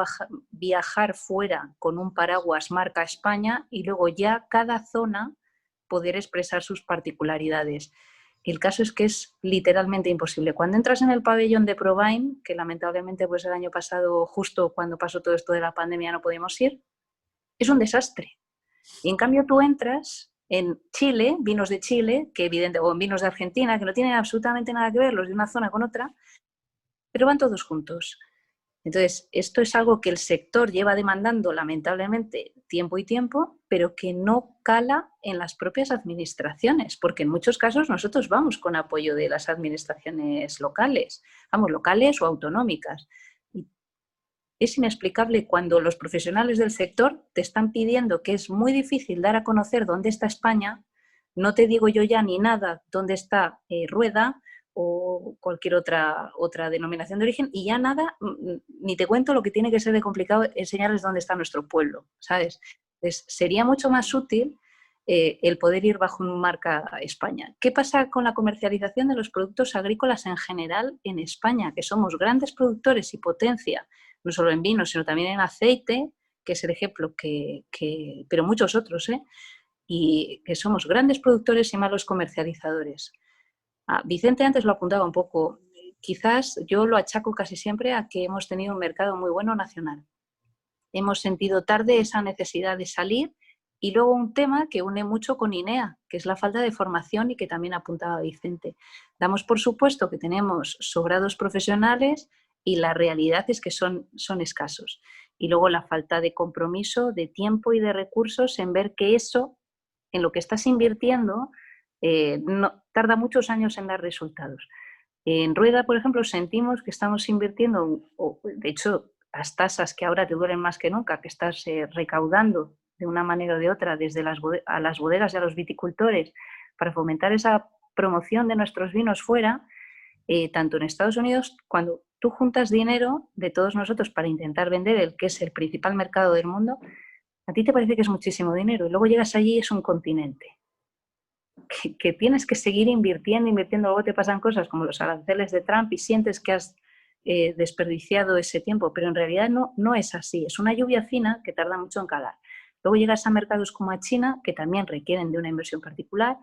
viajar fuera con un paraguas marca España y luego ya cada zona poder expresar sus particularidades. El caso es que es literalmente imposible. Cuando entras en el pabellón de Provine, que lamentablemente pues el año pasado, justo cuando pasó todo esto de la pandemia, no pudimos ir, es un desastre. Y en cambio tú entras en Chile, vinos de Chile, o en vinos de Argentina, que no tienen absolutamente nada que ver los de una zona con otra, pero van todos juntos. Entonces, esto es algo que el sector lleva demandando, lamentablemente, tiempo y tiempo, pero que no cala en las propias administraciones, porque en muchos casos nosotros vamos con apoyo de las administraciones locales, locales o autonómicas. Y es inexplicable cuando los profesionales del sector te están pidiendo, que es muy difícil dar a conocer dónde está España, no te digo yo ya ni nada dónde está Rueda o cualquier otra denominación de origen, y ya nada, ni te cuento lo que tiene que ser de complicado enseñarles dónde está nuestro pueblo, ¿sabes? Entonces, sería mucho más útil el poder ir bajo una marca España. ¿Qué pasa con la comercialización de los productos agrícolas en general en España? Que somos grandes productores y potencia, no solo en vino, sino también en aceite, que es el ejemplo pero muchos otros, y que somos grandes productores y malos comercializadores. Vicente antes lo apuntaba un poco. Quizás yo lo achaco casi siempre a que hemos tenido un mercado muy bueno nacional. Hemos sentido tarde esa necesidad de salir, y luego un tema que une mucho con INEA, que es la falta de formación y que también apuntaba Vicente. Damos por supuesto que tenemos sobrados profesionales y la realidad es que son escasos. Y luego la falta de compromiso, de tiempo y de recursos en ver que eso, en lo que estás invirtiendo, no, tarda muchos años en dar resultados. En Rueda, por ejemplo, sentimos que estamos invirtiendo, de hecho, las tasas que ahora te duelen más que nunca, que estás recaudando de una manera o de otra desde las bodegas y a los viticultores para fomentar esa promoción de nuestros vinos fuera, tanto en Estados Unidos, cuando tú juntas dinero de todos nosotros para intentar vender el que es el principal mercado del mundo, a ti te parece que es muchísimo dinero y luego llegas allí y es un continente. Que tienes que seguir invirtiendo, luego te pasan cosas como los aranceles de Trump y sientes que has desperdiciado ese tiempo, pero en realidad no es así, es una lluvia fina que tarda mucho en calar. Luego llegas a mercados como a China, que también requieren de una inversión particular,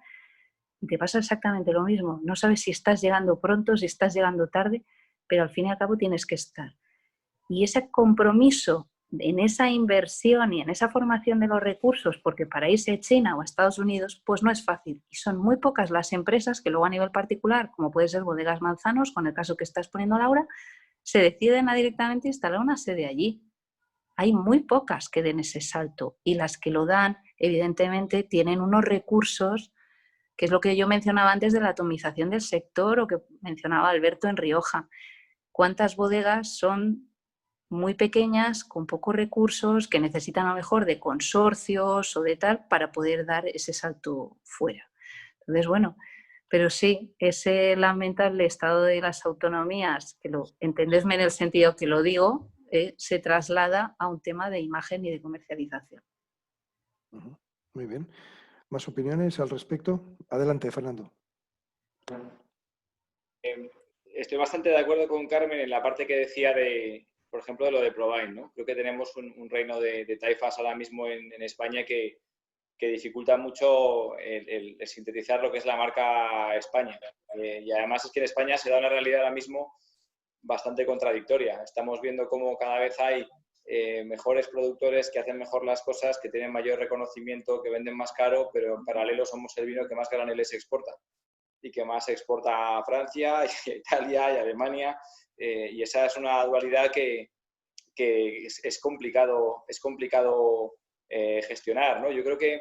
y te pasa exactamente lo mismo. No sabes si estás llegando pronto, si estás llegando tarde, pero al fin y al cabo tienes que estar. Y ese compromiso en esa inversión y en esa formación de los recursos, porque para irse a China o a Estados Unidos, pues no es fácil. Y son muy pocas las empresas que luego a nivel particular, como puede ser Bodegas Manzanos, con el caso que está exponiendo Laura, se deciden a directamente instalar una sede allí. Hay muy pocas que den ese salto y las que lo dan, evidentemente, tienen unos recursos, que es lo que yo mencionaba antes de la atomización del sector o que mencionaba Alberto en Rioja. ¿Cuántas bodegas son muy pequeñas, con pocos recursos, que necesitan a lo mejor de consorcios o de tal para poder dar ese salto fuera? Entonces, bueno, pero sí, ese lamentable estado de las autonomías, que entendedme en el sentido que lo digo, se traslada a un tema de imagen y de comercialización. Muy bien. ¿Más opiniones al respecto? Adelante, Fernando. Estoy bastante de acuerdo con Carmen en la parte que decía de, por ejemplo, de lo de Provine, ¿no? Creo que tenemos un reino de taifas ahora mismo en España que dificulta mucho el sintetizar lo que es la marca España. Y además es que en España se da una realidad ahora mismo bastante contradictoria. Estamos viendo cómo cada vez hay mejores productores que hacen mejor las cosas, que tienen mayor reconocimiento, que venden más caro, pero en paralelo somos el vino que más graneles exporta y que más exporta a Francia, y a Italia y a Alemania. Y esa es una dualidad que es complicado gestionar, ¿no? Yo creo que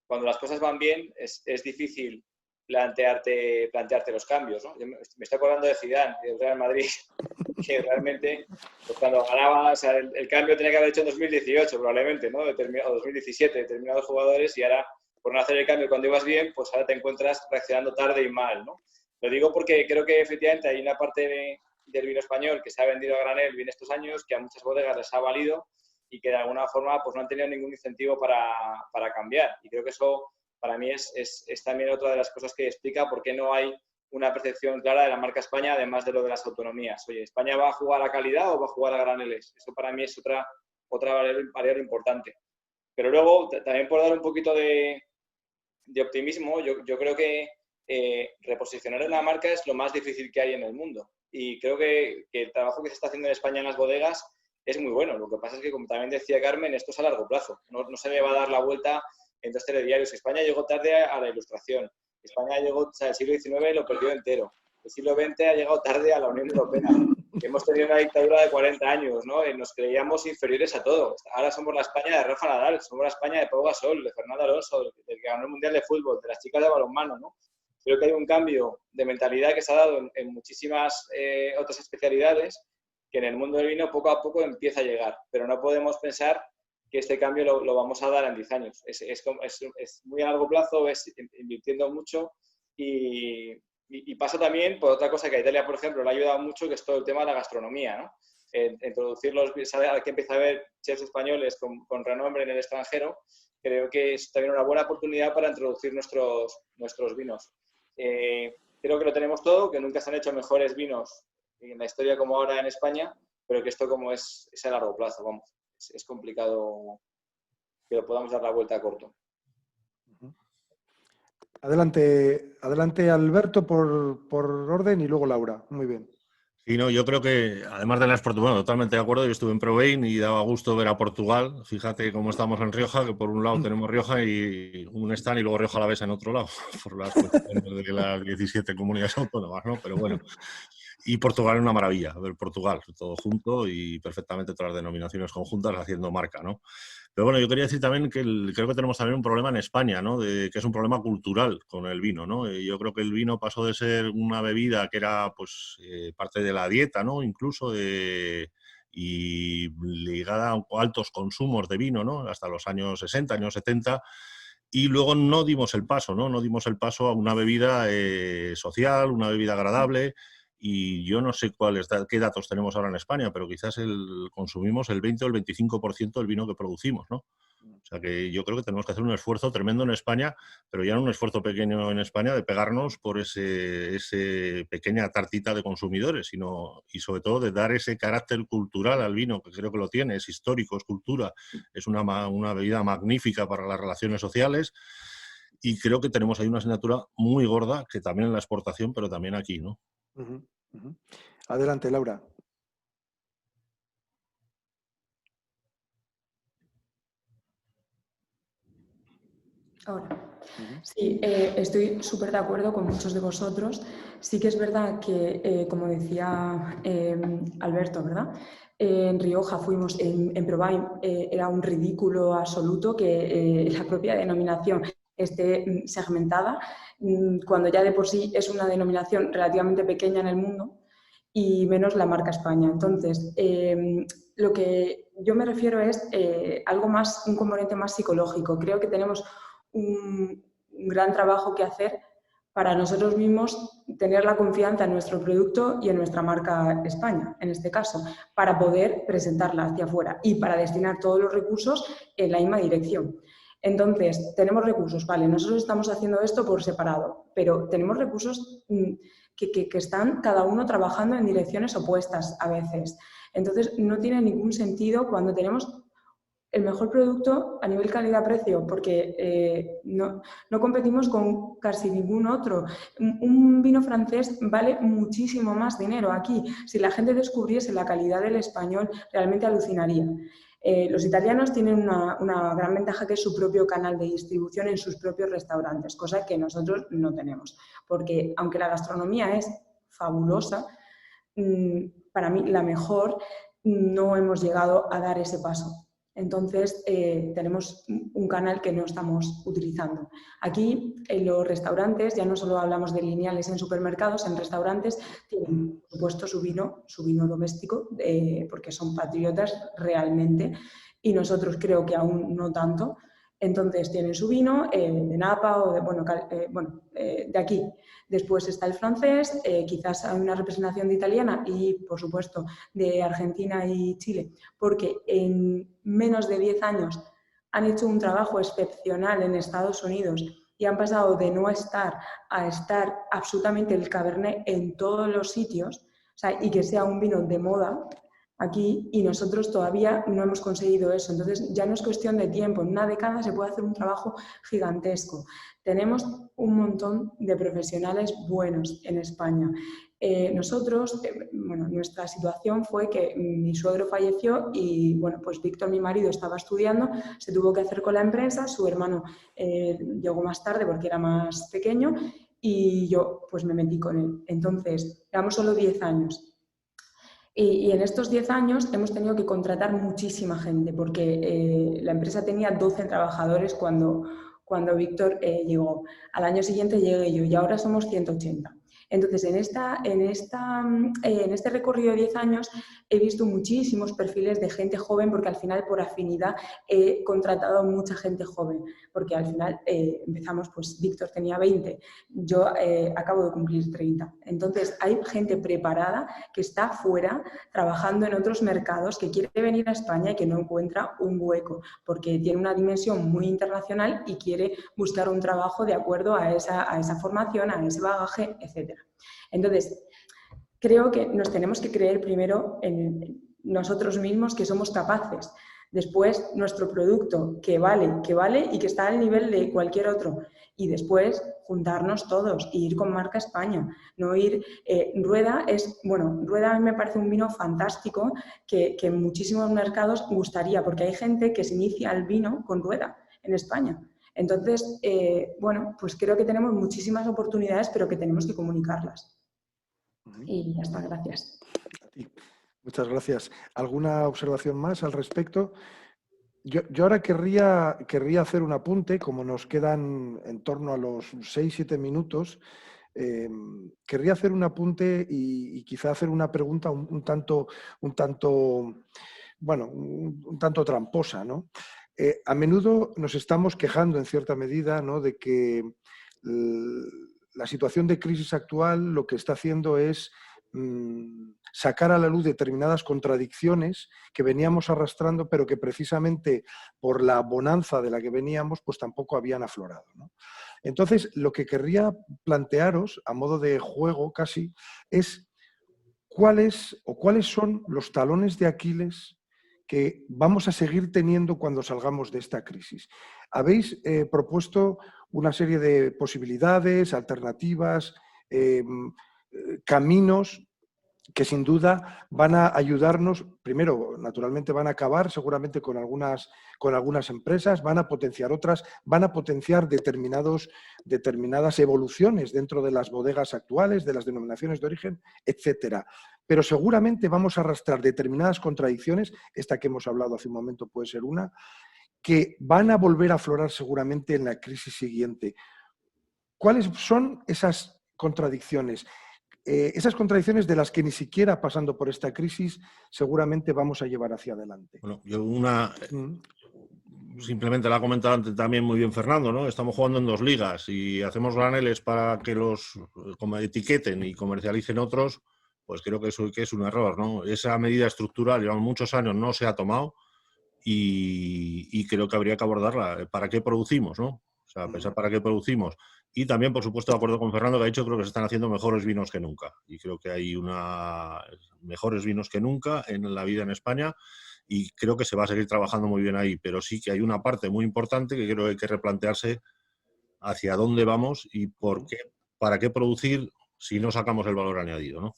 cuando las cosas van bien es difícil plantearte los cambios, ¿no? Me estoy acordando de Zidane, del Real Madrid, que realmente pues cuando ganaba, o sea, el cambio tenía que haber hecho en 2018 probablemente, ¿no? O 2017, determinados jugadores, y ahora por no hacer el cambio cuando ibas bien, pues ahora te encuentras reaccionando tarde y mal, ¿no? Lo digo porque creo que efectivamente hay una parte del vino español que se ha vendido a granel bien estos años, que a muchas bodegas les ha valido y que de alguna forma pues no han tenido ningún incentivo para cambiar. Y creo que eso para mí es también otra de las cosas que explica por qué no hay una percepción clara de la marca España, además de lo de las autonomías. Oye, ¿España va a jugar a calidad o va a jugar a graneles? Eso para mí es otra variable importante. Pero luego, también por dar un poquito de optimismo, yo creo que reposicionar una marca es lo más difícil que hay en el mundo. Y creo que el trabajo que se está haciendo en España en las bodegas es muy bueno. Lo que pasa es que, como también decía Carmen, esto es a largo plazo. No se le va a dar la vuelta en 2 telediarios. España llegó tarde a la Ilustración. España llegó, o sea, el siglo XIX lo perdió entero. El siglo XX ha llegado tarde a la Unión Europea. Hemos tenido una dictadura de 40 años, ¿no? Nos creíamos inferiores a todo. Ahora somos la España de Rafa Nadal, somos la España de Pau Gasol, de Fernando Alonso, del que ganó el Mundial de Fútbol, de las chicas de balonmano, ¿no? Creo que hay un cambio de mentalidad que se ha dado en muchísimas otras especialidades que en el mundo del vino poco a poco empieza a llegar. Pero no podemos pensar que este cambio lo vamos a dar en 10 años. Es muy a largo plazo, es invirtiendo mucho y pasa también por otra cosa que a Italia, por ejemplo, le ha ayudado mucho, que es todo el tema de la gastronomía, ¿no? Introducir que empieza a haber chefs españoles con renombre en el extranjero, creo que es también una buena oportunidad para introducir nuestros vinos. Creo que lo tenemos todo, que nunca se han hecho mejores vinos en la historia como ahora en España, pero que esto como es a largo plazo, vamos. Es complicado que lo podamos dar la vuelta a corto. Adelante Alberto por orden y luego Laura. Muy bien. Sí, no, yo creo que además de las Portugal, totalmente de acuerdo. Yo estuve en Provine y daba gusto ver a Portugal. Fíjate cómo estamos en Rioja, que por un lado tenemos Rioja y un stand y luego Rioja Alavesa en otro lado, por las cuestiones de las 17 comunidades autónomas, ¿no? Pero bueno. Y Portugal es una maravilla, ver Portugal todo junto y perfectamente todas las denominaciones conjuntas haciendo marca, ¿no? Pero bueno, yo quería decir también que creo que tenemos también un problema en España, ¿no? Que es un problema cultural con el vino, ¿no? Yo creo que el vino pasó de ser una bebida que era pues parte de la dieta, ¿no? Incluso y ligada a altos consumos de vino, ¿no? Hasta los años 60, años 70. Y luego no dimos el paso, ¿no? No dimos el paso a una bebida social, una bebida agradable. y yo no sé qué datos tenemos ahora en España, pero quizás consumimos el 20 o el 25% del vino que producimos, ¿no? O sea que yo creo que tenemos que hacer un esfuerzo tremendo en España, pero ya no un esfuerzo pequeño en España de pegarnos por ese pequeña tartita de consumidores, y sobre todo de dar ese carácter cultural al vino, que creo que lo tiene, es histórico, es cultura, es una bebida magnífica para las relaciones sociales, y creo que tenemos ahí una asignatura muy gorda, que también en la exportación, pero también aquí, ¿no? Adelante, Laura. Ahora. Sí, estoy súper de acuerdo con muchos de vosotros. Sí que es verdad que, como decía Alberto, ¿verdad? En Rioja fuimos, en Provine, era un ridículo absoluto que la propia denominación esté segmentada, cuando ya de por sí es una denominación relativamente pequeña en el mundo, y menos la marca España. Entonces, lo que yo me refiero es algo más, un componente más psicológico. Creo que tenemos un gran trabajo que hacer para nosotros mismos tener la confianza en nuestro producto y en nuestra marca España, en este caso, para poder presentarla hacia afuera y para destinar todos los recursos en la misma dirección. Entonces, tenemos recursos, vale, nosotros estamos haciendo esto por separado, pero tenemos recursos que están cada uno trabajando en direcciones opuestas a veces. Entonces, no tiene ningún sentido cuando tenemos el mejor producto a nivel calidad-precio, porque no competimos con casi ningún otro. Un vino francés vale muchísimo más dinero aquí. Si la gente descubriese la calidad del español, realmente alucinaría. Los italianos tienen una gran ventaja, que es su propio canal de distribución en sus propios restaurantes, cosa que nosotros no tenemos. Porque aunque la gastronomía es fabulosa, para mí la mejor, no hemos llegado a dar ese paso. Entonces, tenemos un canal que no estamos utilizando. Aquí, en los restaurantes, ya no solo hablamos de lineales en supermercados, en restaurantes tienen, por supuesto, su vino doméstico, porque son patriotas realmente, y nosotros creo que aún no tanto. Entonces, tienen su vino de Napa o de aquí. Después está el francés, quizás hay una representación de italiana y, por supuesto, de Argentina y Chile, porque en menos de 10 años han hecho un trabajo excepcional en Estados Unidos y han pasado de no estar a estar absolutamente el Cabernet en todos los sitios, o sea, y que sea un vino de moda aquí, y nosotros todavía no hemos conseguido eso. Entonces ya no es cuestión de tiempo, en una década se puede hacer un trabajo gigantesco. Tenemos un montón de profesionales buenos en España. Nosotros, nuestra situación fue que mi suegro falleció y, bueno, pues Víctor, mi marido, estaba estudiando, se tuvo que hacer con la empresa, su hermano llegó más tarde porque era más pequeño y yo pues me metí con él. Entonces, llevamos solo 10 años. Y en estos 10 años hemos tenido que contratar muchísima gente, porque la empresa tenía 12 trabajadores cuando Víctor llegó. Al año siguiente llegué yo y ahora somos 180. Entonces, en este recorrido de 10 años he visto muchísimos perfiles de gente joven, porque al final, por afinidad, he contratado mucha gente joven, porque al final empezamos, pues Víctor tenía 20, yo acabo de cumplir 30. Entonces, hay gente preparada que está fuera, trabajando en otros mercados, que quiere venir a España y que no encuentra un hueco, porque tiene una dimensión muy internacional y quiere buscar un trabajo de acuerdo a esa formación, a ese bagaje, etc. Entonces, creo que nos tenemos que creer primero en nosotros mismos que somos capaces. Después, nuestro producto que vale y que está al nivel de cualquier otro. Y después, juntarnos todos e ir con marca España. No ir... Rueda a mí me parece un vino fantástico que en muchísimos mercados gustaría, porque hay gente que se inicia el vino con Rueda en España. Entonces, pues creo que tenemos muchísimas oportunidades, pero que tenemos que comunicarlas. Y ya está, gracias. A ti. Muchas gracias. ¿Alguna observación más al respecto? Yo ahora querría hacer un apunte, como nos quedan en torno a los 6-7 minutos. Querría hacer un apunte y quizá hacer una pregunta un tanto tramposa, ¿no? A menudo nos estamos quejando, en cierta medida, ¿no?, de que la situación de crisis actual lo que está haciendo es sacar a la luz determinadas contradicciones que veníamos arrastrando, pero que precisamente por la bonanza de la que veníamos, pues tampoco habían aflorado, ¿no? Entonces, lo que querría plantearos, a modo de juego casi, es cuáles son los talones de Aquiles que vamos a seguir teniendo cuando salgamos de esta crisis. Habéis propuesto una serie de posibilidades, alternativas, caminos que sin duda van a ayudarnos. Primero, naturalmente van a acabar seguramente con algunas empresas, van a potenciar otras, van a potenciar determinadas evoluciones dentro de las bodegas actuales, de las denominaciones de origen, etcétera. Pero seguramente vamos a arrastrar determinadas contradicciones, esta que hemos hablado hace un momento puede ser una, que van a volver a aflorar seguramente en la crisis siguiente. ¿Cuáles son esas contradicciones? Esas contradicciones de las que ni siquiera pasando por esta crisis seguramente vamos a llevar hacia adelante. Bueno, yo simplemente la ha comentado antes también muy bien Fernando, ¿no? Estamos jugando en 2 ligas y hacemos graneles para que los etiqueten y comercialicen otros, pues creo que es un error, ¿no? Esa medida estructural, llevamos muchos años, no se ha tomado y creo que habría que abordarla. ¿Para qué producimos, no? O sea, pensar para qué producimos. Y también, por supuesto, de acuerdo con Fernando, que ha dicho, creo que se están haciendo mejores vinos que nunca. Y creo que hay mejores vinos que nunca en la vida en España y creo que se va a seguir trabajando muy bien ahí. Pero sí que hay una parte muy importante que creo que hay que replantearse hacia dónde vamos y para qué producir si no sacamos el valor añadido, ¿no?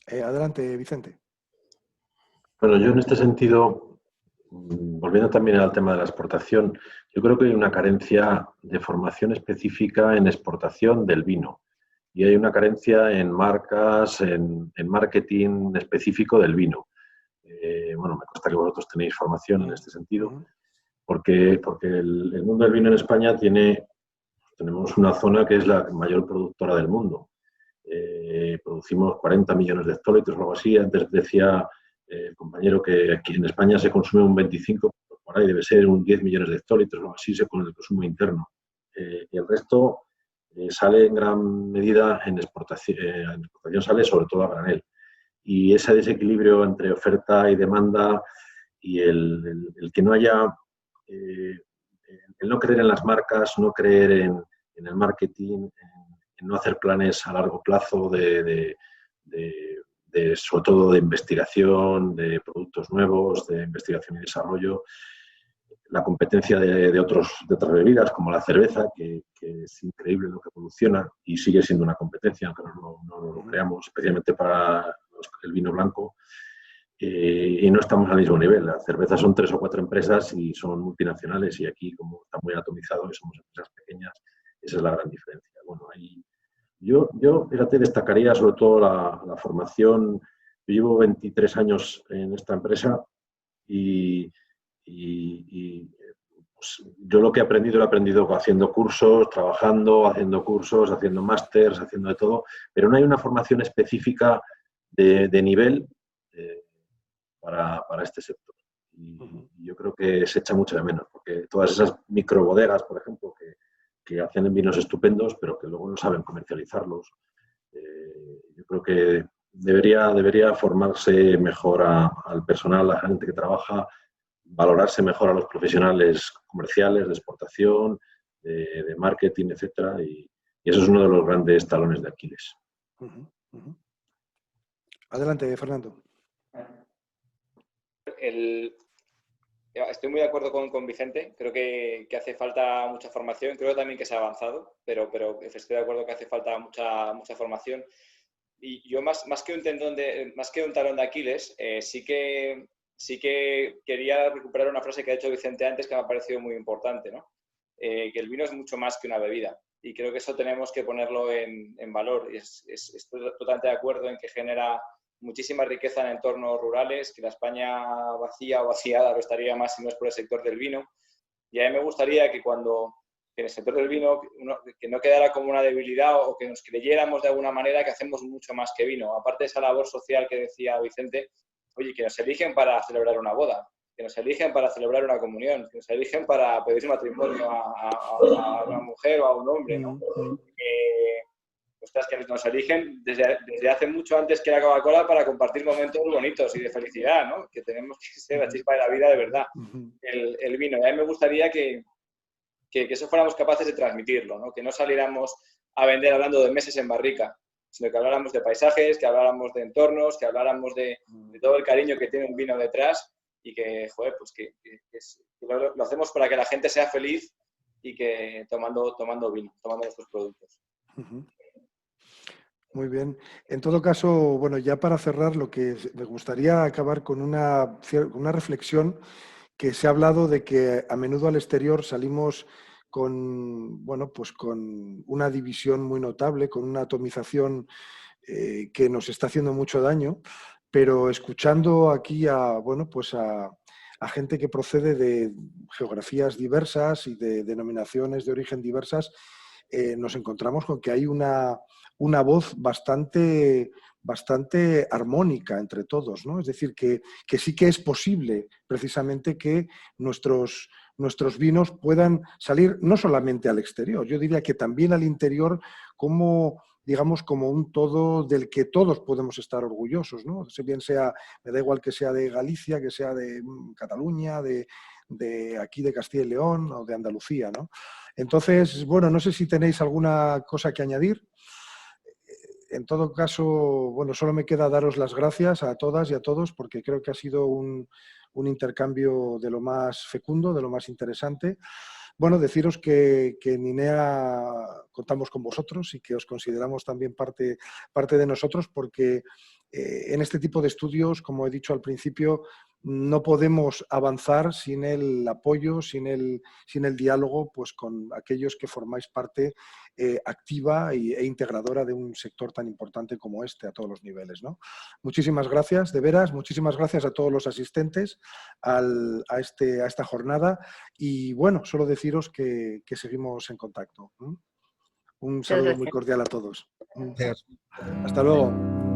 Adelante, Vicente. Bueno, yo en este sentido, volviendo también al tema de la exportación, yo creo que hay una carencia de formación específica en exportación del vino y hay una carencia en marcas, en marketing específico del vino. Bueno, me consta que vosotros tenéis formación en este sentido, porque el mundo del vino en España tenemos una zona que es la mayor productora del mundo. Producimos 40 millones de hectolitros o algo así. Antes decía el compañero que aquí en España se consume un 25, por ahí debe ser un 10 millones de hectolitros o algo así con el consumo interno. Y el resto sale en gran medida en exportación. En exportación sale sobre todo a granel. Y ese desequilibrio entre oferta y demanda y el que no haya, el no creer en las marcas, no creer en el marketing, en no hacer planes a largo plazo sobre todo de investigación, de productos nuevos, de investigación y desarrollo. La competencia de otras bebidas, como la cerveza, que es increíble lo que evoluciona y sigue siendo una competencia, aunque no lo creamos, especialmente para el vino blanco. Y no estamos al mismo nivel. La cerveza son 3 o 4 empresas y son multinacionales y aquí, como está muy atomizado y somos empresas pequeñas, esa es la gran diferencia. Bueno, ahí yo fíjate, destacaría sobre todo la formación. Yo llevo 23 años en esta empresa y pues, yo lo que he aprendido haciendo cursos, trabajando, haciendo cursos, haciendo másters, haciendo de todo, pero no hay una formación específica de nivel para este sector. Y yo creo que se echa mucho de menos, porque todas esas microbodegas, por ejemplo, que hacen vinos estupendos, pero que luego no saben comercializarlos, yo creo que debería formarse mejor al personal, a la gente que trabaja, valorarse mejor a los profesionales comerciales, de exportación, de marketing, etcétera, y eso es uno de los grandes talones de Aquiles. Adelante, Fernando. Estoy muy de acuerdo con Vicente, creo que hace falta mucha formación, creo también que se ha avanzado, pero estoy de acuerdo que hace falta mucha formación. Y yo más que un talón de Aquiles, sí que quería recuperar una frase que ha dicho Vicente antes que me ha parecido muy importante, ¿no? Que el vino es mucho más que una bebida y creo que eso tenemos que ponerlo en valor. Y estoy totalmente de acuerdo en que genera muchísima riqueza en entornos rurales, que la España vacía o vaciada lo estaría más si no es por el sector del vino. Y a mí me gustaría que en el sector del vino que no quedara como una debilidad o que nos creyéramos de alguna manera que hacemos mucho más que vino. Aparte de esa labor social que decía Vicente, oye, que nos eligen para celebrar una boda, que nos eligen para celebrar una comunión, que nos eligen para pedir matrimonio a una mujer o a un hombre, ¿no? Pues ostras, que nos eligen desde hace mucho antes que la Coca-Cola para compartir momentos bonitos y de felicidad, ¿no? Que tenemos que ser la chispa de la vida de verdad, el vino. Y a mí me gustaría que eso fuéramos capaces de transmitirlo, ¿no? Que no saliéramos a vender hablando de meses en barrica, sino que habláramos de paisajes, que habláramos de entornos, que habláramos de todo el cariño que tiene un vino detrás y que, joder, pues que lo hacemos para que la gente sea feliz y que tomando vino, tomando nuestros productos. Muy bien. En todo caso, bueno, ya para cerrar, lo que me gustaría acabar con una reflexión que se ha hablado de que a menudo al exterior salimos con, bueno, pues con una división muy notable, con una atomización que nos está haciendo mucho daño, pero escuchando aquí bueno, pues a gente que procede de geografías diversas y de denominaciones de origen diversas, nos encontramos con que hay una voz bastante armónica entre todos, ¿no? Es decir, que sí que es posible precisamente que nuestros vinos puedan salir no solamente al exterior, yo diría que también al interior como, digamos, como un todo del que todos podemos estar orgullosos, ¿no? Si bien sea, me da igual que sea de Galicia, que sea de Cataluña, de aquí de Castilla y León o de Andalucía, ¿no? Entonces, bueno, no sé si tenéis alguna cosa que añadir. En todo caso, bueno, solo me queda daros las gracias a todas y a todos porque creo que ha sido un intercambio de lo más fecundo, de lo más interesante. Bueno, deciros que en INEA contamos con vosotros y que os consideramos también parte de nosotros porque en este tipo de estudios, como he dicho al principio, no podemos avanzar sin el apoyo, sin el diálogo, pues con aquellos que formáis parte activa e integradora de un sector tan importante como este a todos los niveles, ¿no? Muchísimas gracias, de veras, muchísimas gracias a todos los asistentes a esta jornada y bueno, solo deciros que seguimos en contacto. Un saludo muy cordial a todos. Gracias. Hasta luego.